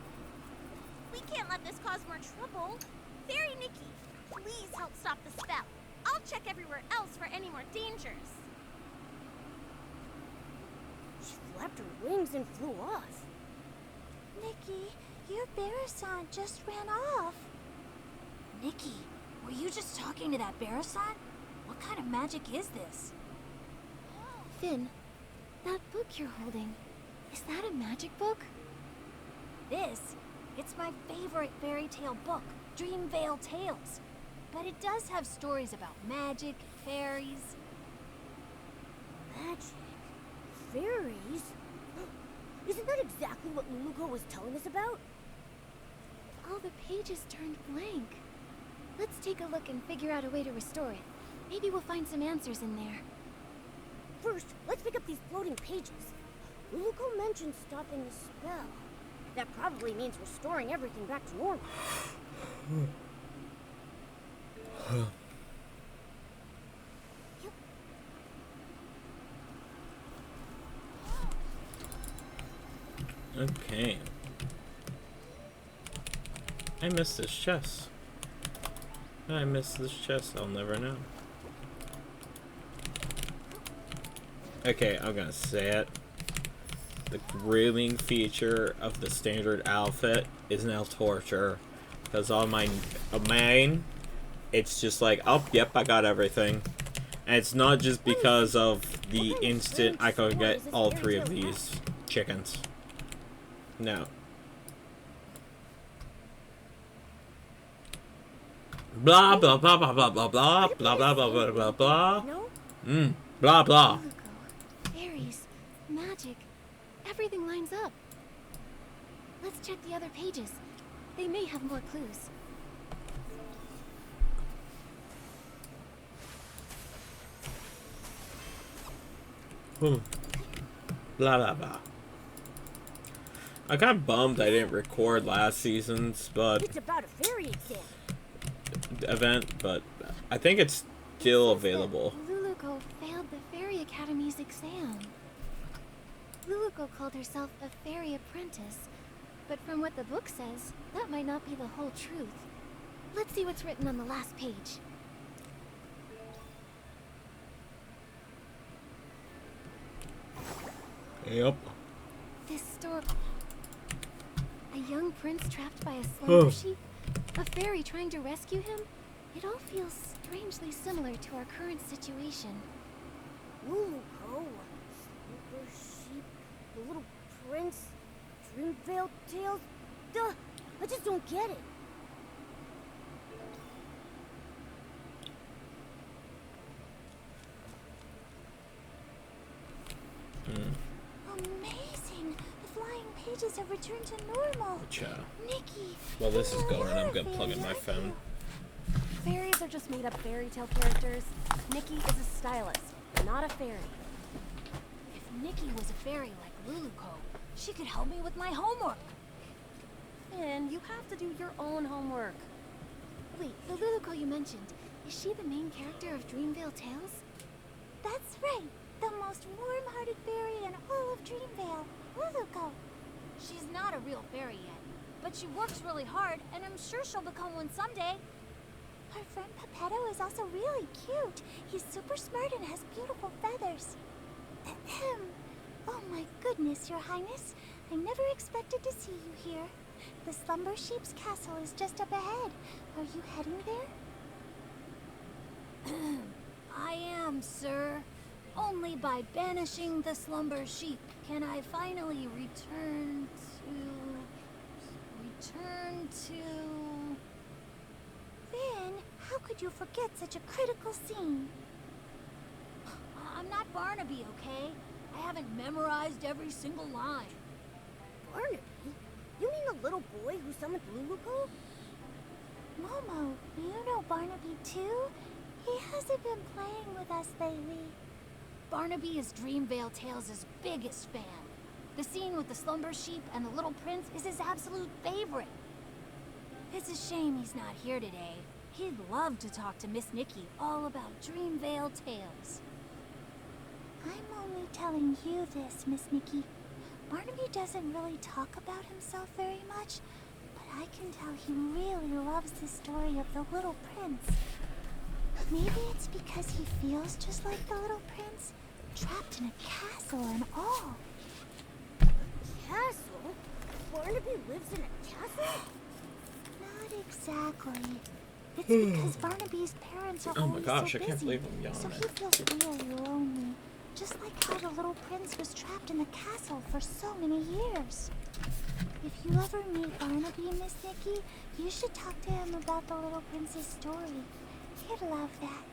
We can't let this cause more trouble. Fairy Nikki, please help stop the spell. I'll check everywhere else for any more dangers. She flapped her wings and flew off. Nikki, your Barasant just ran off. Nikki, were you just talking to that Barasant? What kind of magic is this? Finn, that book you're holding, is that a magic book? It's my favorite fairy tale book, Dreamvale Tales. But it does have stories about magic, fairies. Magic? Fairies? Isn't that exactly what Luluko was telling us about? All the pages turned blank. Let's take a look and figure out a way to restore it. Maybe we'll find some answers in there. First, let's pick up these floating pages. Luluko mentioned stopping the spell. That probably means restoring everything back to normal. Okay. I missed this chest. I missed this chest. I'll never know. Okay, I'm gonna say it. The grooming feature of the standard outfit is now torture. Because on my main, it's just like, oh, yep, I got everything. And it's not just because of the instant I could get all three of these chickens. No. Blah blah blah blah blah blah blah blah blah blah blah blah blah. Blah blah. Luluko, fairies, magic, everything lines up. Let's check the other pages. They may have more clues. Blah blah blah. I got bummed I didn't record last season's It's about a fairy exam. event, but I think it's still available. Luluko failed the Fairy Academy's exam. Luluko called herself a fairy apprentice, but from what the book says, that might not be the whole truth. Let's see what's written on the last page. Yep. This story... A young prince trapped by a slumber sheep? A fairy trying to rescue him? It all feels strangely similar to our current situation. Luluco, Slumber Sheep, the Little Prince, Dreamvale Tales. Duh! I just don't get it. Amazing! The flying pages have returned to normal. Ciao. Nikki. While this is going, I'm you're gonna plug in my fairy, phone. Fairies are just made up fairy tale characters. Nikki is a stylist, not a fairy. If Nikki was a fairy like Luluco, she could help me with my homework. And you have to do your own homework. Wait, the Luluco you mentioned, is she the main character of Dreamvale Tales? That's right. The most warm-hearted fairy in all of Dreamvale. Luluco. She's not a real fairy yet, but she works really hard, and I'm sure she'll become one someday. Our friend Pepetto is also really cute. He's super smart and has beautiful feathers. Ahem. Oh my goodness, Your Highness. I never expected to see you here. The Slumber Sheep's castle is just up ahead. Are you heading there? I am, sir. Only by banishing the Slumber Sheep can I finally return to... Finn, how could you forget such a critical scene? I'm not Barnaby, okay? I haven't memorized every single line. Barnaby? You mean the little boy who summoned Luluco? Momo, you know Barnaby too? He hasn't been playing with us lately. Barnaby is Dreamvale Tales' biggest fan. The scene with the Slumber Sheep and the Little Prince is his absolute favorite. It's a shame he's not here today. He'd love to talk to Miss Nikki all about Dreamvale Tales. I'm only telling you this, Miss Nikki. Barnaby doesn't really talk about himself very much, but I can tell he really loves the story of the Little Prince. Maybe it's because he feels just like the Little Prince, trapped in a castle and all. Castle? Barnaby lives in a castle? Not exactly. It's because Barnaby's parents are Oh my always gosh, so I can't busy, believe I'm so yawning. he feels really lonely. Just like how the Little Prince was trapped in the castle for so many years. If you ever meet Barnaby, Miss Nikki, you should talk to him about the Little Prince's story. He'd love that.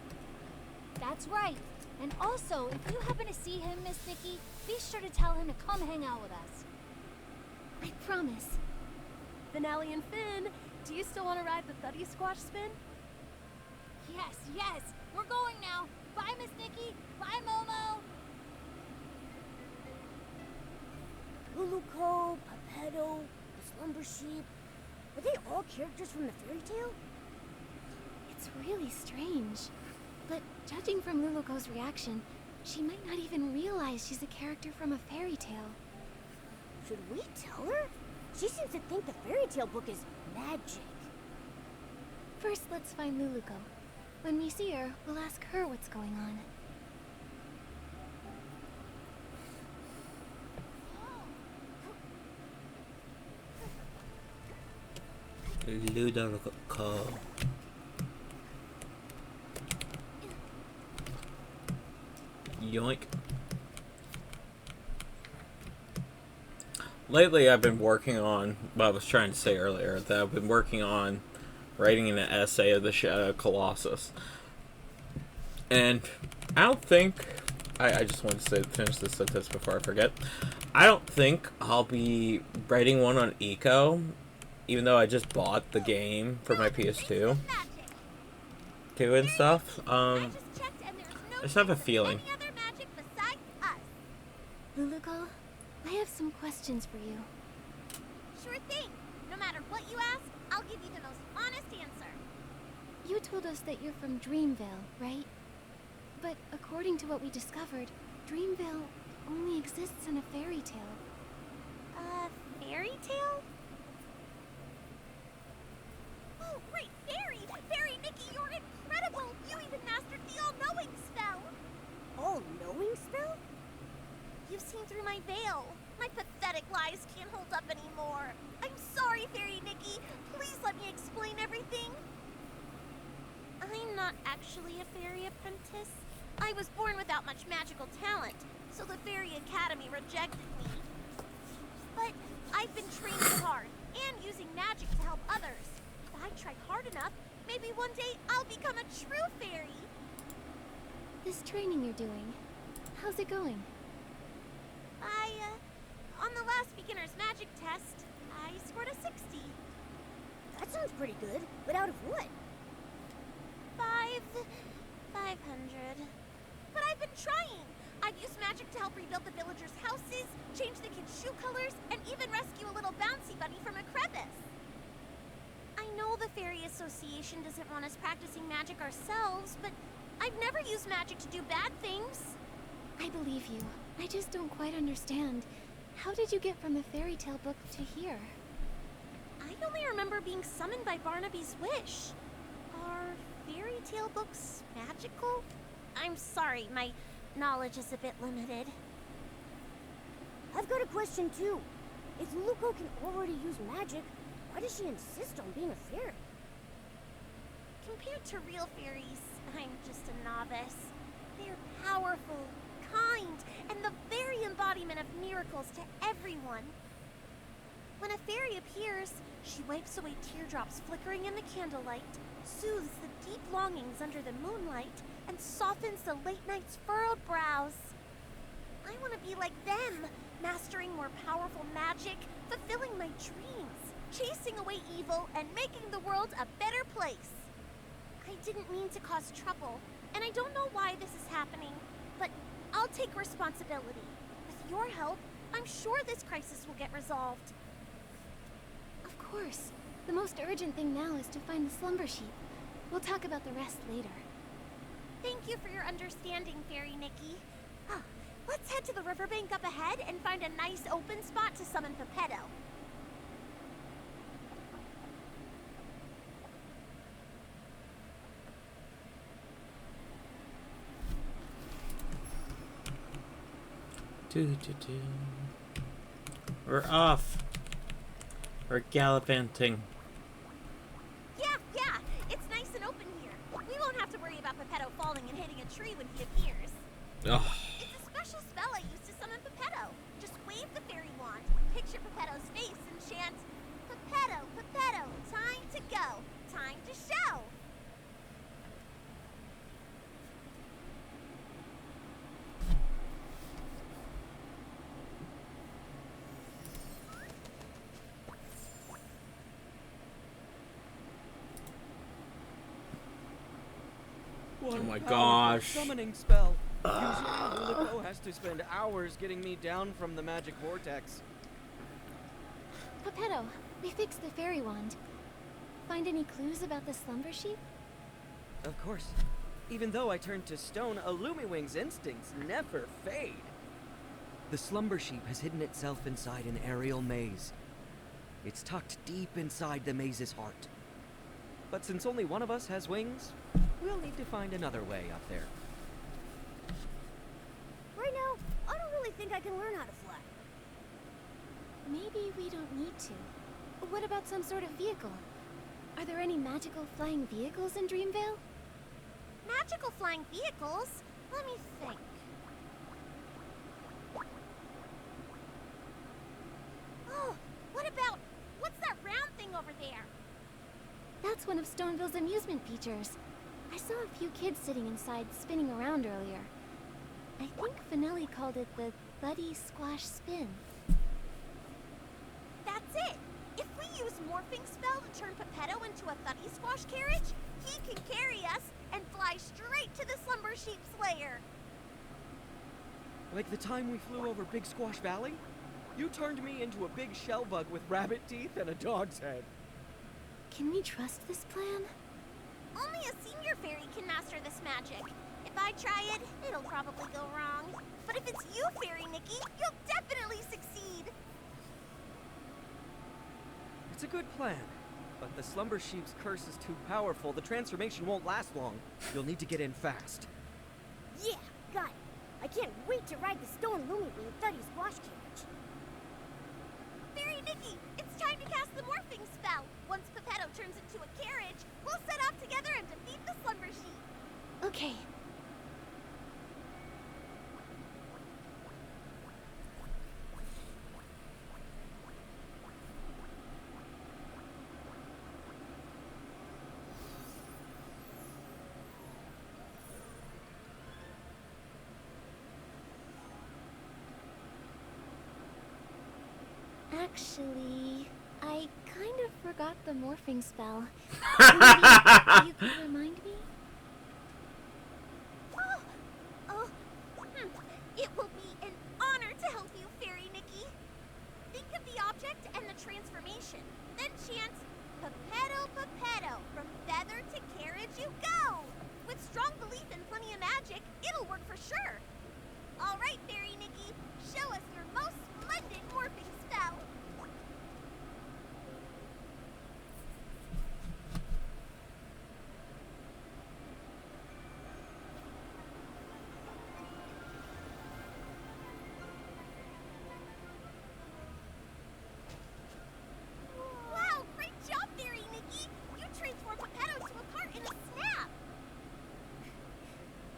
That's right. And also, if you happen to see him, Miss Nikki, be sure to tell him to come hang out with us. I promise. Finale and Finn, do you still want to ride the Thuddy Squash spin? Yes, yes. We're going now. Bye, Miss Nikki. Bye, Momo. Luluco, Pepetto, the Slumber Sheep. Are they all characters from the fairy tale? It's really strange. But judging from Luluco's reaction, she might not even realize she's a character from a fairy tale. Should we tell her? She seems to think the fairy tale book is magic. First, let's find Luluco. When we see her, we'll ask her what's going on. Luluco. Yoink. Lately, I've been working on what I was trying to say earlier, that I've been working on writing an essay of the Shadow Colossus. And I don't think, I just wanted to finish this sentence before I forget. I don't think I'll be writing one on Eco, even though I just bought the game for my PS2 and stuff. I just have a feeling. Luluco, I have some questions for you. Sure thing. No matter what you ask, I'll give you the most honest answer. You told us that you're from Dreamvale, right? But according to what we discovered, Dreamvale only exists in a fairy tale. Fairy tale? Oh, great fairy! Fairy Nikki, you're incredible! You even mastered the all-knowing spell! All-knowing spell? You've seen through my veil. My pathetic lies can't hold up anymore. I'm sorry, Fairy Nikki. Please let me explain everything. I'm not actually a fairy apprentice. I was born without much magical talent, so the Fairy Academy rejected me. But I've been training hard and using magic to help others. If I try hard enough, maybe one day I'll become a true fairy. This training you're doing, how's it going? On the last beginner's magic test, I scored a 60. That sounds pretty good, but out of what? 500. But I've been trying. I've used magic to help rebuild the villagers' houses, change the kids' shoe colors, and even rescue a little bouncy bunny from a crevice. I know the Fairy Association doesn't want us practicing magic ourselves, but I've never used magic to do bad things. I believe you. I just don't quite understand. How did you get from the fairy tale book to here? I only remember being summoned by Barnaby's wish. Are fairy tale books magical? I'm sorry, my knowledge is a bit limited. I've got a question too. If Luco can already use magic, why does she insist on being a fairy? Compared to real fairies, I'm just a novice. They're powerful, kind, and the very embodiment of miracles to everyone. When a fairy appears, she wipes away teardrops flickering in the candlelight, soothes the deep longings under the moonlight, and softens the late night's furrowed brows. I want to be like them, mastering more powerful magic, fulfilling my dreams, chasing away evil, and making the world a better place. I didn't mean to cause trouble, and I don't know why this is happening, but I'll take responsibility. With your help, I'm sure this crisis will get resolved. Of course. The most urgent thing now is to find the slumber sheep. We'll talk about the rest later. Thank you for your understanding, Fairy Nikki. Ah, let's head to the riverbank up ahead and find a nice open spot to summon Pepetto. We're off. We're gallivanting. Yeah, it's nice and open here. We won't have to worry about Pepetto falling and hitting a tree when he appears. Ugh. It's a special spell I used to summon Pepetto. Just wave the fairy wand, picture Pepetto's face, and chant, Pepetto, Pepetto, time to go, time to show. Oh my Powerful gosh. Summoning spell. Usually Luco has to spend hours getting me down from the magic vortex. Pepetto, we fixed the fairy wand. Find any clues about the slumber sheep? Of course. Even though I turned to stone, a Lumiwing's instincts never fade. The slumber sheep has hidden itself inside an aerial maze. It's tucked deep inside the maze's heart. But since only one of us has wings, we'll need to find another way up there. Right now, I don't really think I can learn how to fly. Maybe we don't need to. What about some sort of vehicle? Are there any magical flying vehicles in Dreamvale? Magical flying vehicles? Let me think. Oh, what's that round thing over there? That's one of Stoneville's amusement features. I saw a few kids sitting inside spinning around earlier. I think Finelli called it the Buddy Squash Spin. That's it! If we use Morphing Spell to turn Pepetto into a Thuddy Squash carriage, he can carry us and fly straight to the Slumber Sheep's lair. Like the time we flew over Big Squash Valley? You turned me into a big shell bug with rabbit teeth and a dog's head. Can we trust this plan? Only a senior fairy can master this magic. If I try it, it'll probably go wrong. But if it's you, Fairy Nikki, you'll definitely succeed! It's a good plan, but the Slumber Sheep's curse is too powerful. The transformation won't last long. You'll need to get in fast. Yeah, got it. I can't wait to ride the stone Lumiwing Thuddy Squash carriage. Fairy Nikki, it's time to cast the Morphing Spell! Once Pepetto turns into a carriage, we'll set off together and defeat the Slumber Actually, I kind of forgot the morphing spell. Maybe you could remind me? It will be an honor to help you, Fairy Nikki. Think of the object and the transformation. Then chant, Pepetto, Pepetto, from feather to carriage you go. With strong belief and plenty of magic, it'll work for sure. All right, Fairy Nikki, show us your most splendid morphing spell. Wow, great job, Fairy Nikki. You transformed Pepetto to a cart in a snap.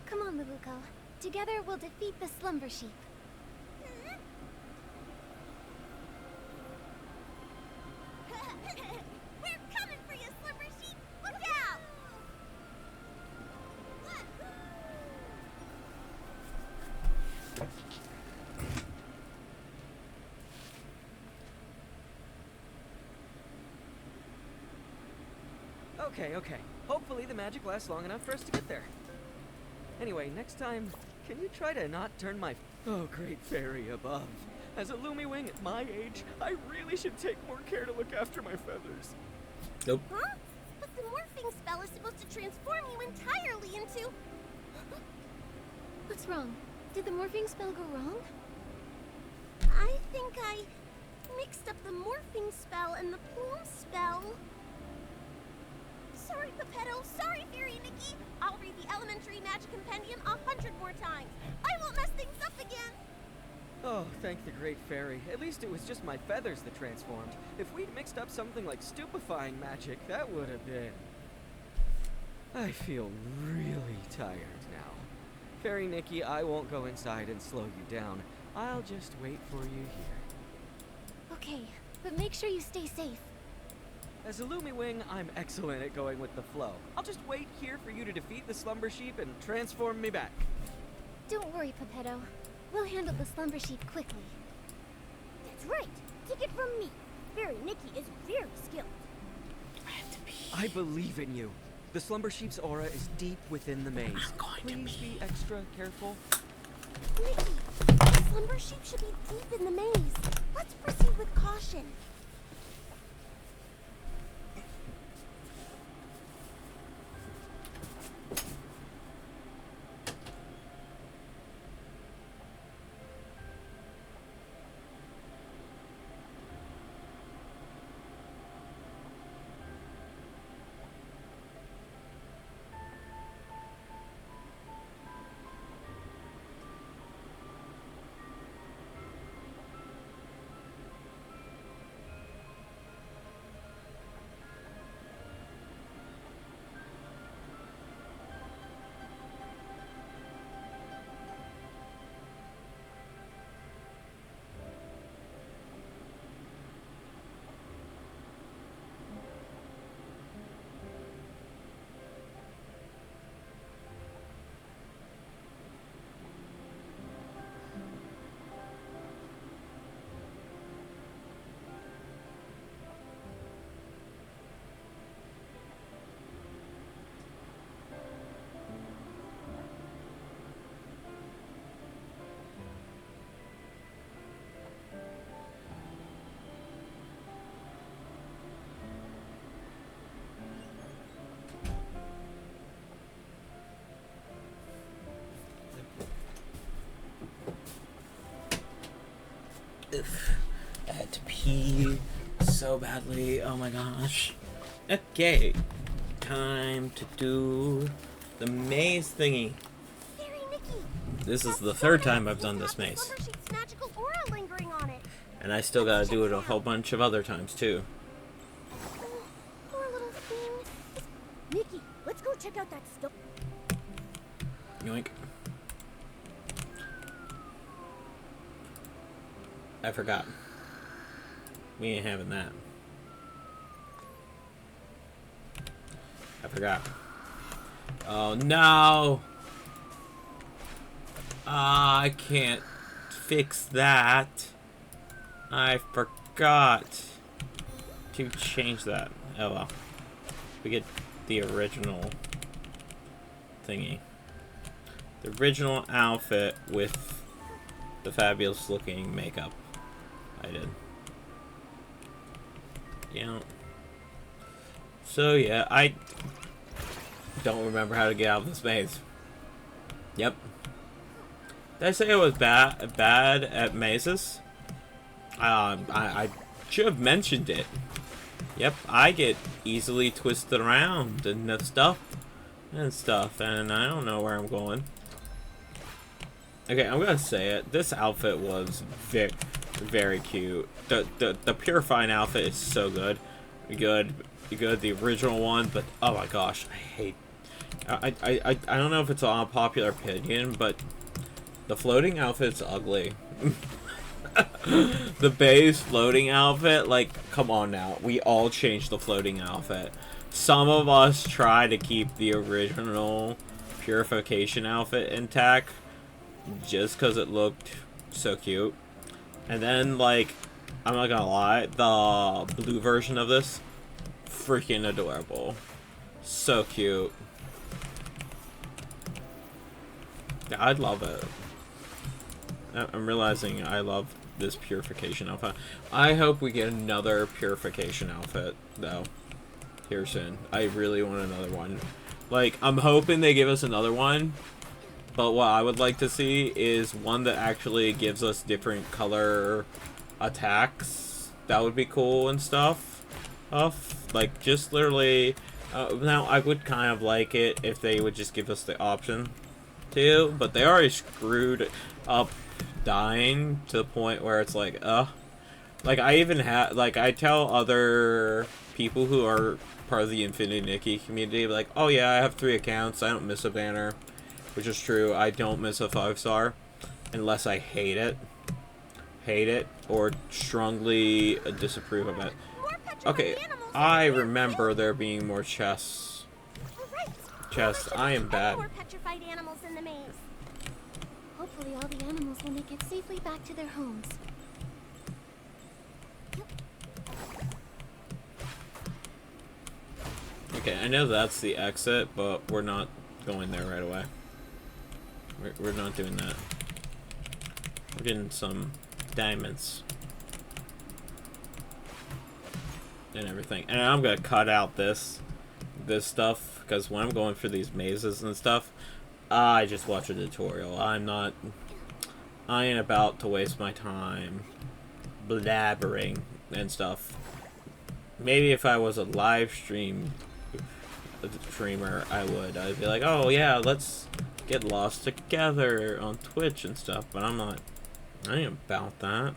Come on, Luluko. Together we'll defeat the slumber sheep. We're coming for you, Slumber Sheep. Look out! Okay. Hopefully the magic lasts long enough for us to get there. Anyway, next time, can you try to not turn my... Oh, great fairy above. As a Lumiwing at my age, I really should take more care to look after my feathers. Nope. Huh? But the morphing spell is supposed to transform you entirely into... What's wrong? Did the morphing spell go wrong? I think I mixed up the morphing spell and the plume spell. Sorry, Pepetto. Sorry, Fairy Nikki. I'll read the Elementary Magic Compendium 100 more times. I won't mess things up again. Oh, thank the great fairy. At least it was just my feathers that transformed. If we'd mixed up something like stupefying magic, that would have been... I feel really tired now. Fairy Nikki, I won't go inside and slow you down. I'll just wait for you here. Okay, but make sure you stay safe. As a Lumiwing, I'm excellent at going with the flow. I'll just wait here for you to defeat the slumber sheep and transform me back. Don't worry, Pepetto. We'll handle the slumber sheep quickly. That's right. Take it from me. Fairy Nikki is very skilled. I believe in you. The slumber sheep's aura is deep within the maze. Please be extra careful. Nikki, the slumber sheep should be deep in the maze. Let's proceed with caution. I had to pee so badly. Oh my gosh. Okay. Time to do the maze thingy. Fairy Nikki. This is the third time I've done this maze. Slumber sheep's magical aura lingering on it. And I still gotta do it a whole bunch of other times too. Oh, poor little thing. Nikki, let's go check out that stone. Yoink. I forgot. We ain't having that. I forgot. Oh no! I can't fix that. I forgot to change that. Oh well. We get the original thingy. The original outfit with the fabulous looking makeup. I did. Yeah. So yeah, I don't remember how to get out of this maze. Yep. Did I say I was bad at mazes? I should have mentioned it. Yep, I get easily twisted around and stuff, and I don't know where I'm going. Okay, I'm gonna say it. This outfit was very cute. The purifying outfit is so good. Good, the original one, but oh my gosh, I hate. I don't know if it's an unpopular opinion, but the floating outfit's ugly. The base floating outfit, like, come on now. We all changed the floating outfit. Some of us try to keep the original purification outfit intact just because it looked so cute. And then, like, I'm not gonna lie, the blue version of this, freaking adorable. So cute. Yeah, I'd love it. I'm realizing I love this purification outfit. I hope we get another purification outfit, though, here soon. I really want another one. Like, I'm hoping they give us another one, but what I would like to see is one that actually gives us different color attacks. That would be cool and stuff. Like, just literally... now, I would kind of like it if they would just give us the option to, but they already screwed up dying to the point where it's like, like, I even have, like, I tell other people who are part of the Infinity Nikki community, like, oh yeah, I have 3 accounts, I don't miss a banner, which is true. I don't miss a 5-star unless I hate it, or strongly disapprove of it. Okay, I remember there being more chests. I am bad. More petrified animals in the maze. Hopefully all the animals will make it safely back to their homes. Okay, I know that's the exit, but we're not going there right away. We're not doing that. We're getting some diamonds. And everything. And I'm gonna cut out this stuff, because when I'm going for these mazes and stuff, I just watch a tutorial. I ain't about to waste my time blabbering and stuff. Maybe if I was a live streamer, I would. I'd be like, oh yeah, let's get lost together on Twitch and stuff, but I'm not. I ain't about that.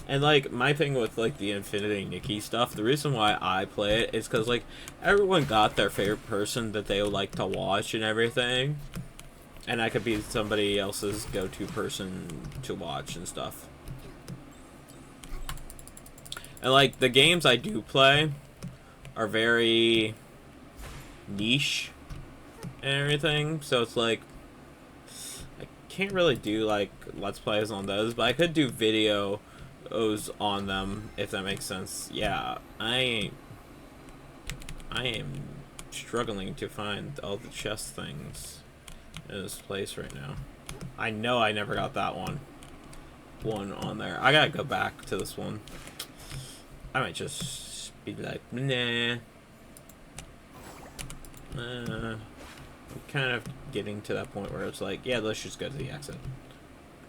And, like, my thing with, like, the Infinity Nikki stuff, the reason why I play it is because, like, everyone got their favorite person that they would like to watch and everything. And I could be somebody else's go-to person to watch and stuff. And, like, the games I do play are very niche and everything. So it's like, I can't really do, like, Let's Plays on those, but I could do videos on them, if that makes sense. Yeah, I am struggling to find all the chest things in this place right now. I know I never got that one on there. I gotta go back to this one. I might just be like, nah. I'm kind of getting to that point where it's like, yeah, let's just go to the exit.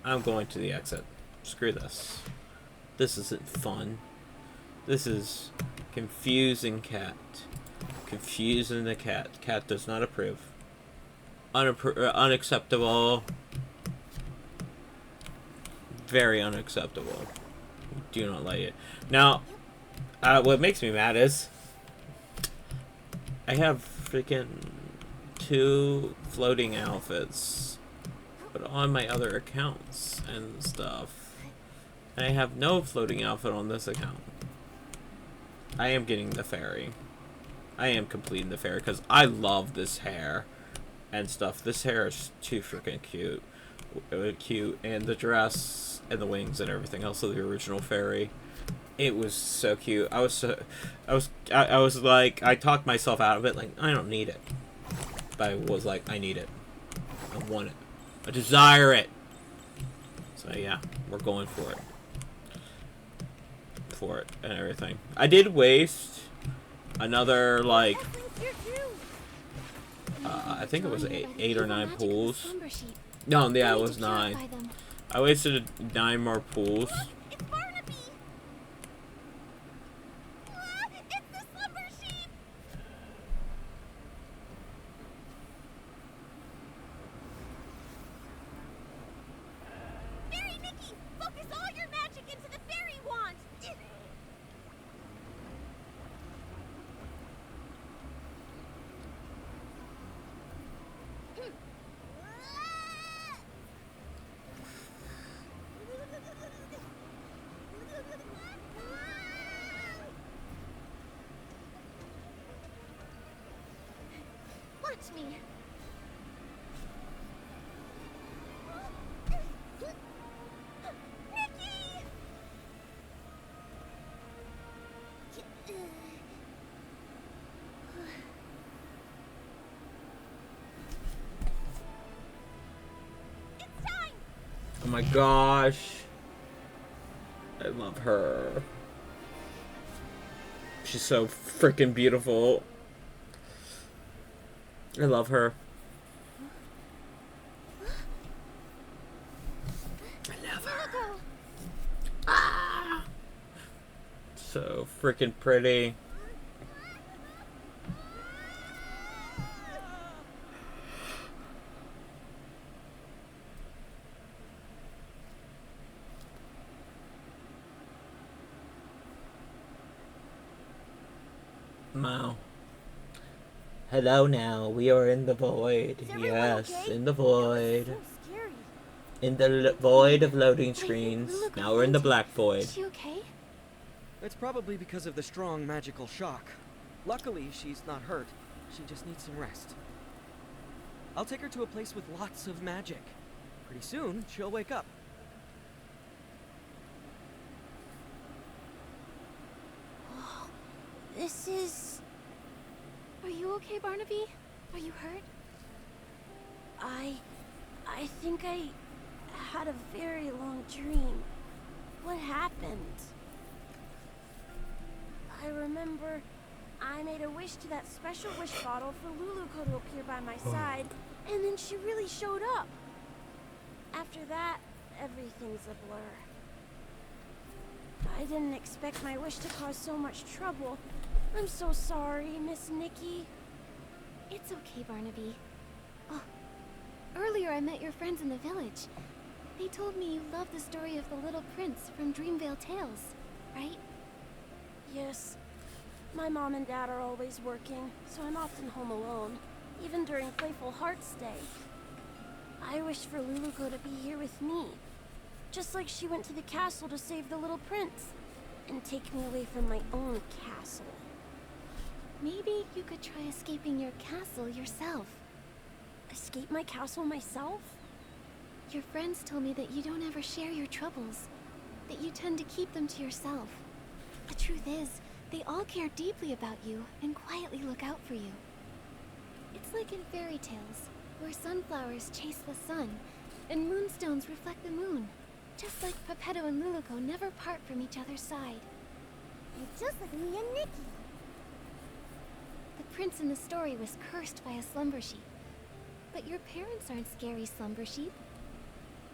I'm going to the exit. Screw this. This isn't fun. This is confusing cat. Confusing the cat. Cat does not approve. Unacceptable. Very unacceptable. Do not like it. Now, what makes me mad is I have freaking 2 floating outfits, but on my other accounts and stuff. I have no floating outfit on this account. I am getting the fairy. I am completing the fairy because I love this hair and stuff. This hair is too freaking cute. cute, and the dress and the wings and everything else of the original fairy. It was so cute. I was like, I talked myself out of it, like, I don't need it. But I was like, I need it. I want it. I desire it. So yeah, we're going for it. For it and everything. I did waste another, like, I think it was eight or 9 pools. No, yeah, it was 9. I wasted 9 more pools. It's Barnaby! It's the slumber sheep! Fairy Nikki! Focus all your magic into the fairy wand! Watch me. Nikki! It's time! Oh my gosh. I love her. She's so freaking beautiful. I love her. I love her. Ah! So freaking pretty. Wow. Hello now, we are in the void. Yes, okay? in the void. So scary. In the void of loading Wait, screens. Luluko Now we're in the fainted. black void. Is she okay? It's probably because of the strong magical shock. Luckily, she's not hurt. She just needs some rest. I'll take her to a place with lots of magic. Pretty soon, she'll wake up. This is... Are you okay, Barnaby? Are you hurt? I think I had a very long dream. What happened? I remember I made a wish to that special wish bottle for Luluko to appear by my side, and then she really showed up. After that, everything's a blur. I didn't expect my wish to cause so much trouble. I'm so sorry, Miss Nikki. It's okay, Barnaby. Oh, earlier I met your friends in the village. They told me you love the story of the little prince from Dreamvale Tales, right? Yes. My mom and dad are always working, so I'm often home alone, even during Playful Hearts Day. I wish for Luluko to be here with me, just like she went to the castle to save the little prince, and take me away from my own castle. Maybe you could try escaping your castle yourself. Escape my castle myself? Your friends told me that you don't ever share your troubles, that you tend to keep them to yourself. The truth is, they all care deeply about you and quietly look out for you. It's like in fairy tales, where sunflowers chase the sun, and moonstones reflect the moon. Just like Pepetto and Luluko never part from each other's side. And just like me and Nikki. The prince in the story was cursed by a slumber sheep. But your parents aren't scary slumber sheep.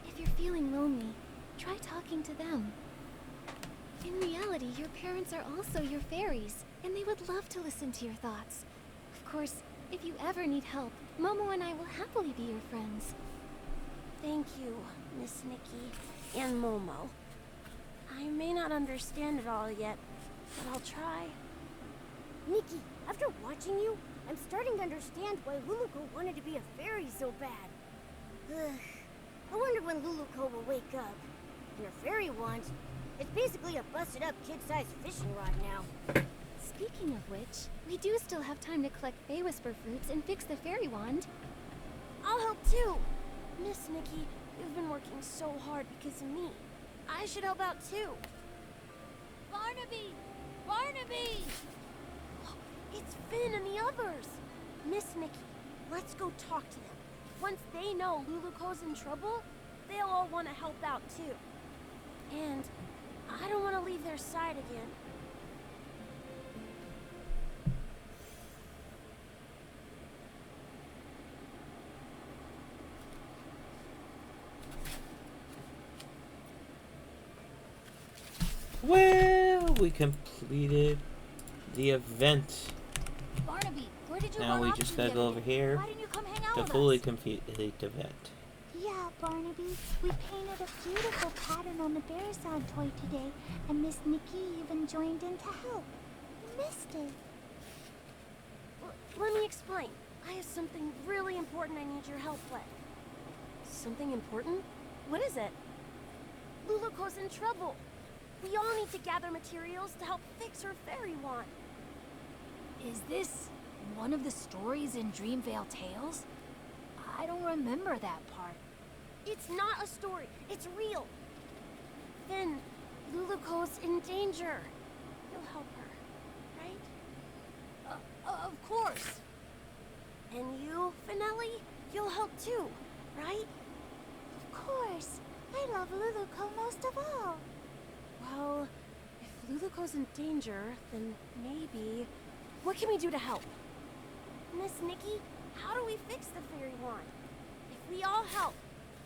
If you're feeling lonely, try talking to them. In reality, your parents are also your fairies, and they would love to listen to your thoughts. Of course, if you ever need help, Momo and I will happily be your friends. Thank you, Miss Nikki and Momo. I may not understand it all yet, but I'll try. Nikki, after watching you, I'm starting to understand why Luluko wanted to be a fairy so bad. Ugh. I wonder when Luluko will wake up. And her fairy wand, it's basically a busted-up kid-sized fishing rod now. Speaking of which, we do still have time to collect Fey Whisper fruits and fix the fairy wand. I'll help too. Miss Nikki, You've been working so hard because of me. I should help out too. Barnaby! Barnaby! It's Finn and the others. Miss Nikki, let's go talk to them. Once they know Luluko's in trouble, they'll all want to help out too. And I don't want to leave their side again. Well, we completed the event. Barnaby, where did you Now run we off just to gotta the go other over day? here Why didn't you come hang out to with fully us? complete the event. Yeah, Barnaby, we painted a beautiful pattern on the bear sound toy today, and Miss Nikki even joined in to help. You missed it. Let me explain. I have something really important I need your help with. Something important? What is it? Luluko's in trouble. We all need to gather materials to help fix her fairy wand. Is this one of the stories in Dreamvale Tales? I don't remember that part. It's not a story. It's real. Finn, Luluko's in danger. You'll help her, right? Of course. And you, Finelli, you'll help too, right? Of course. I love Luluko most of all. Well, if Luluko's in danger, then maybe... What can we do to help? Miss Nikki, how do we fix the fairy wand? If we all help,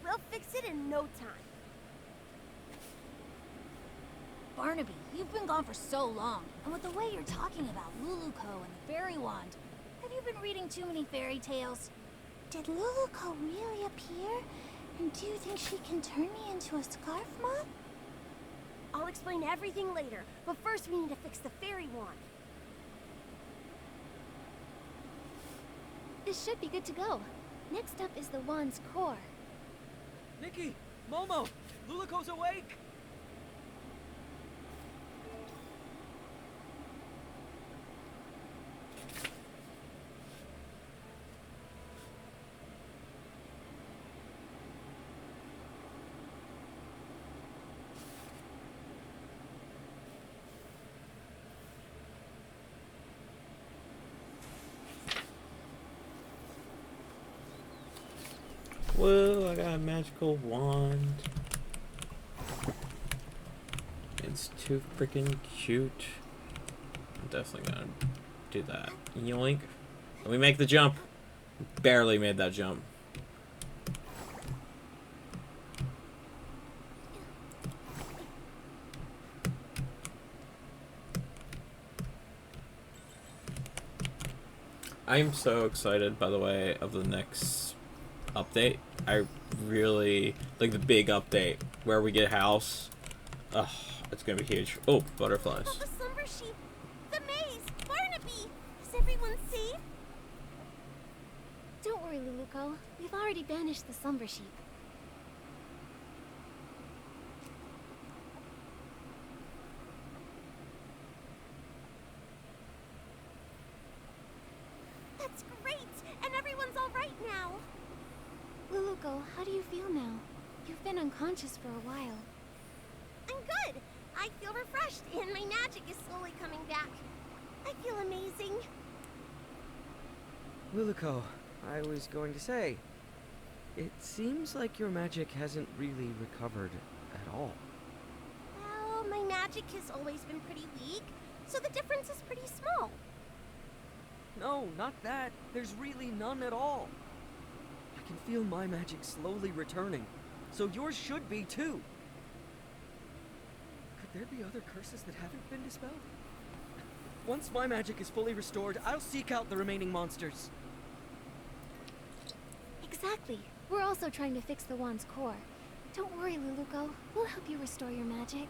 we'll fix it in no time. Barnaby, you've been gone for so long, and with the way you're talking about Luluko and the fairy wand, have you been reading too many fairy tales? Did Luluko really appear? And do you think she can turn me into a scarf moth? I'll explain everything later, but first we need to fix the fairy wand. This should be good to go. Next up is the wand's core. Nikki! Momo! Luluko's awake! Whoa, I got a magical wand. It's too freaking cute. I'm definitely gonna do that. Yoink. And we make the jump. Barely made that jump. I'm so excited, by the way, of the next update. I really like the big update where we get house. Ugh, it's gonna be huge. Oh, butterflies. Oh, the slumber sheep, the maze, Barnaby. Is everyone safe? Don't worry, Luluko. We've already banished the slumber sheep. That's great, and everyone's all right now. Luluko, how do you feel now? You've been unconscious for a while. I'm good. I feel refreshed, and my magic is slowly coming back. I feel amazing. Luluko, I was going to say, it seems like your magic hasn't really recovered at all. Well, my magic has always been pretty weak, so the difference is pretty small. No, not that. There's really none at all. I can feel my magic slowly returning, so yours should be too. Could there be other curses that haven't been dispelled? Once my magic is fully restored, I'll seek out the remaining monsters. Exactly. We're also trying to fix the wand's core. Don't worry, Luluko. We'll help you restore your magic.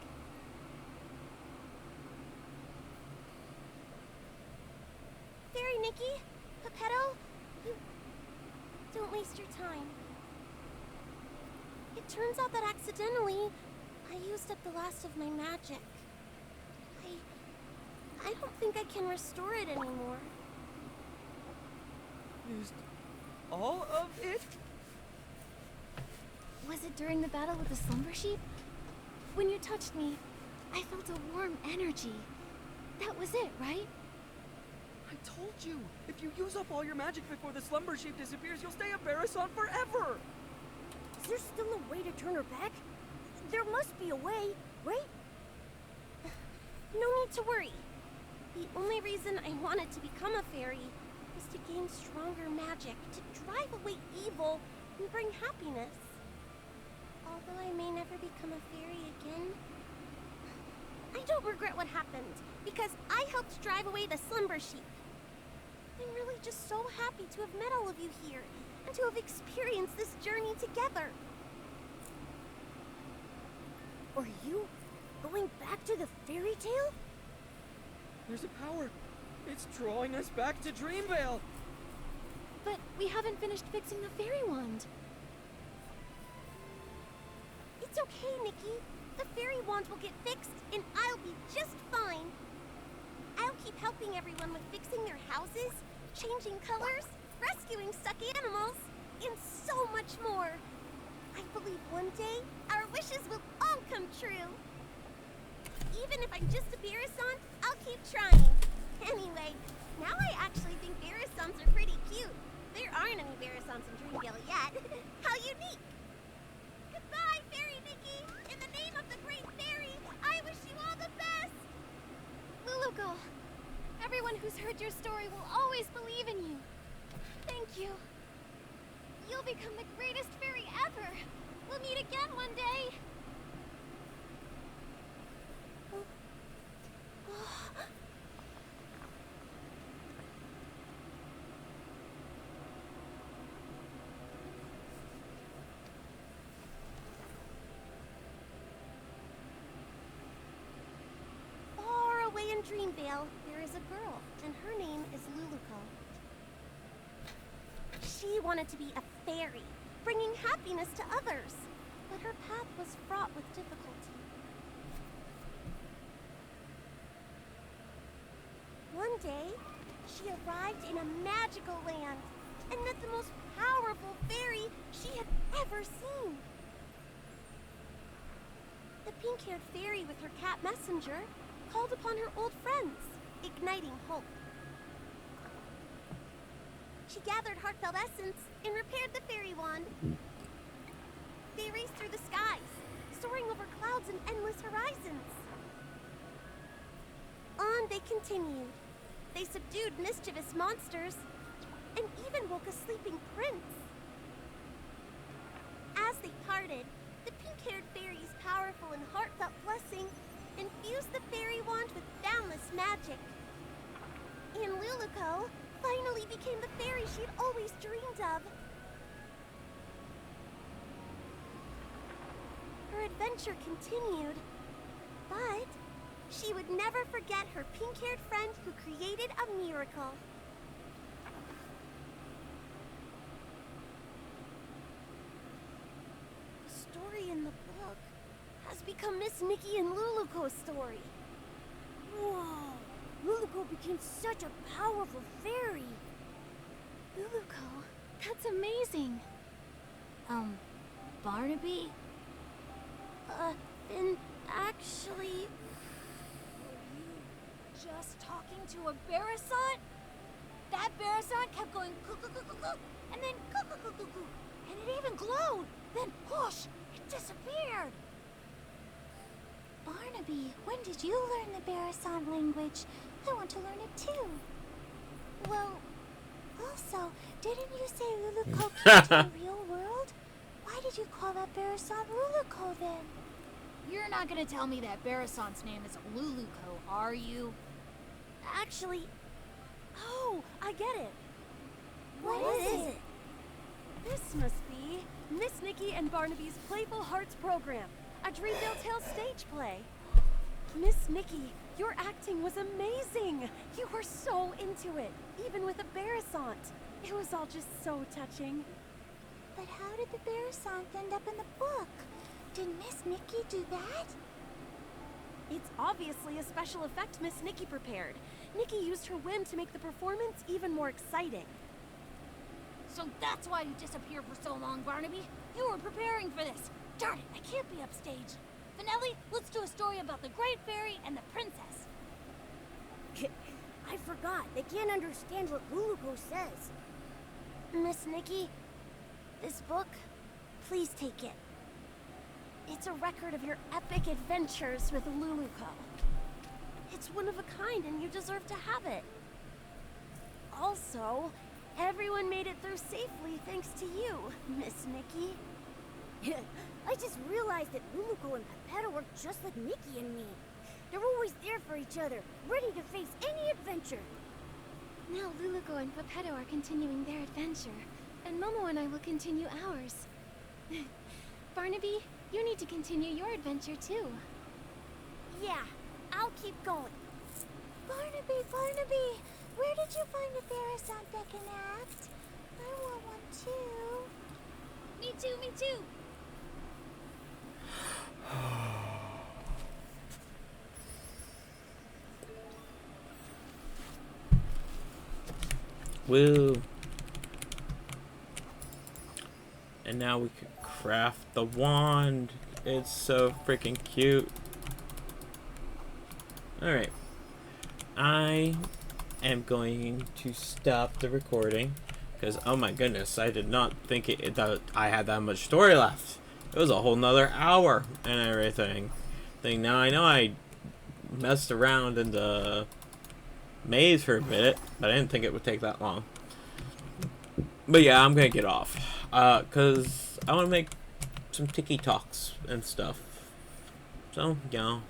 Fairy Nikki, Pepetto, you... Don't waste your time. It turns out that accidentally, I used up the last of my magic. I don't think I can restore it anymore. Used all of it? Was it during the battle with the slumber sheep? When you touched me, I felt a warm energy. That was it, right? I told you, if you use up all your magic before the slumber sheep disappears, you'll stay a Barrison forever! Is there still a way to turn her back? There must be a way, right? No need to worry. The only reason I wanted to become a fairy was to gain stronger magic, to drive away evil and bring happiness. Although I may never become a fairy again, I don't regret what happened, because I helped drive away the slumber sheep. I'm really just so happy to have met all of you here, and to have experienced this journey together. Are you going back to the fairy tale? There's a power. It's drawing us back to Dreamvale. But we haven't finished fixing the fairy wand. It's okay, Nikki. The fairy wand will get fixed, and I'll be just fine. I'll keep helping everyone with fixing their houses, changing colors, rescuing stuck animals, and so much more. I believe one day our wishes will all come true. Even if I'm just a Barrison, I'll keep trying. Anyway, now I actually think Barrisons are pretty cute. There aren't any Barrisons in Dreamvale yet. How unique! Goodbye, Fairy Nikki! In the name of the Great Fairy, I wish you all the best! Luluko, everyone who's heard your story will always believe in you. Thank you. You'll become the greatest fairy ever. We'll meet again one day. Far away in Dreamvale, there is a girl, and her name is Luluko. She wanted to be a fairy, bringing happiness to others, but her path was fraught with difficulty. One day, she arrived in a magical land and met the most powerful fairy she had ever seen. The pink-haired fairy with her cat messenger called upon her old friends, igniting hope. She gathered heartfelt essence and repaired the fairy wand. They raced through the skies, soaring over clouds and endless horizons. On they continued. They subdued mischievous monsters and even woke a sleeping prince. As they parted, the pink-haired fairy's powerful and heartfelt blessing infused the fairy wand with boundless magic. And Luluko finally became the fairy she'd always dreamed of. Her adventure continued, but she would never forget her pink-haired friend who created a miracle. The story in the book has become Miss Nikki and Luluko's story. Whoa! Luluko became such a powerful fairy. Luluko, that's amazing. Barnaby? And actually, Just talking to a Barrison? That Barrison kept going coo-coo-coo-coo-coo, and then coo-coo-coo-coo-coo, and it even glowed. Then whoosh, it disappeared. Barnaby, when did you learn the Barrison language? I want to learn it too. well, Also, didn't you say Luluko came to the real world? Why did you call that Barrison Luluko then? You're not gonna tell me that Barrison's name is Luluko, are you? actually, Oh, I get it. What is it? This must be Miss Nikki and Barnaby's Playful Hearts program, a Dreamvale Tales stage play. Miss Nikki, your acting was amazing. You were so into it, even with a Barrison. It was all just so touching. But how did the Barrison end up in the book? Did Miss Nikki do that? It's obviously a special effect Miss Nikki prepared. Nikki used her whim to make the performance even more exciting. So that's why you disappeared for so long, Barnaby? You were preparing for this. Darn it, I can't be upstage. Finelli, let's do a story about the Great Fairy and the Princess. I forgot. They can't understand what Luluko says. Miss Nikki, this book, please take it. It's a record of your epic adventures with Luluko. It's one of a kind and you deserve to have it. Also, everyone made it through safely thanks to you, Miss Nikki. I just realized that Luluko and Pepetto are just like Nikki and me. They're always there for each other, ready to face any adventure. Now Luluko and Pepetto are continuing their adventure, and Momo and I will continue ours. Barnaby, you need to continue your adventure too. Yeah, I'll keep going. Barnaby, Barnaby, where did you find a Ferris on deck and act? I want one too. Me too, me too. Woo. And now we can craft the wand. It's so freaking cute. Alright. I am going to stop the recording. Because, oh my goodness, I did not think that I had that much story left. It was a whole nother hour and everything. Now I know I messed around in the maze for a bit, but I didn't think it would take that long. But yeah, I'm gonna get off. Because I want to make some TikToks and stuff. So, yeah.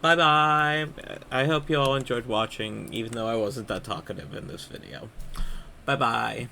Bye-bye. I hope you all enjoyed watching, even though I wasn't that talkative in this video. Bye-bye.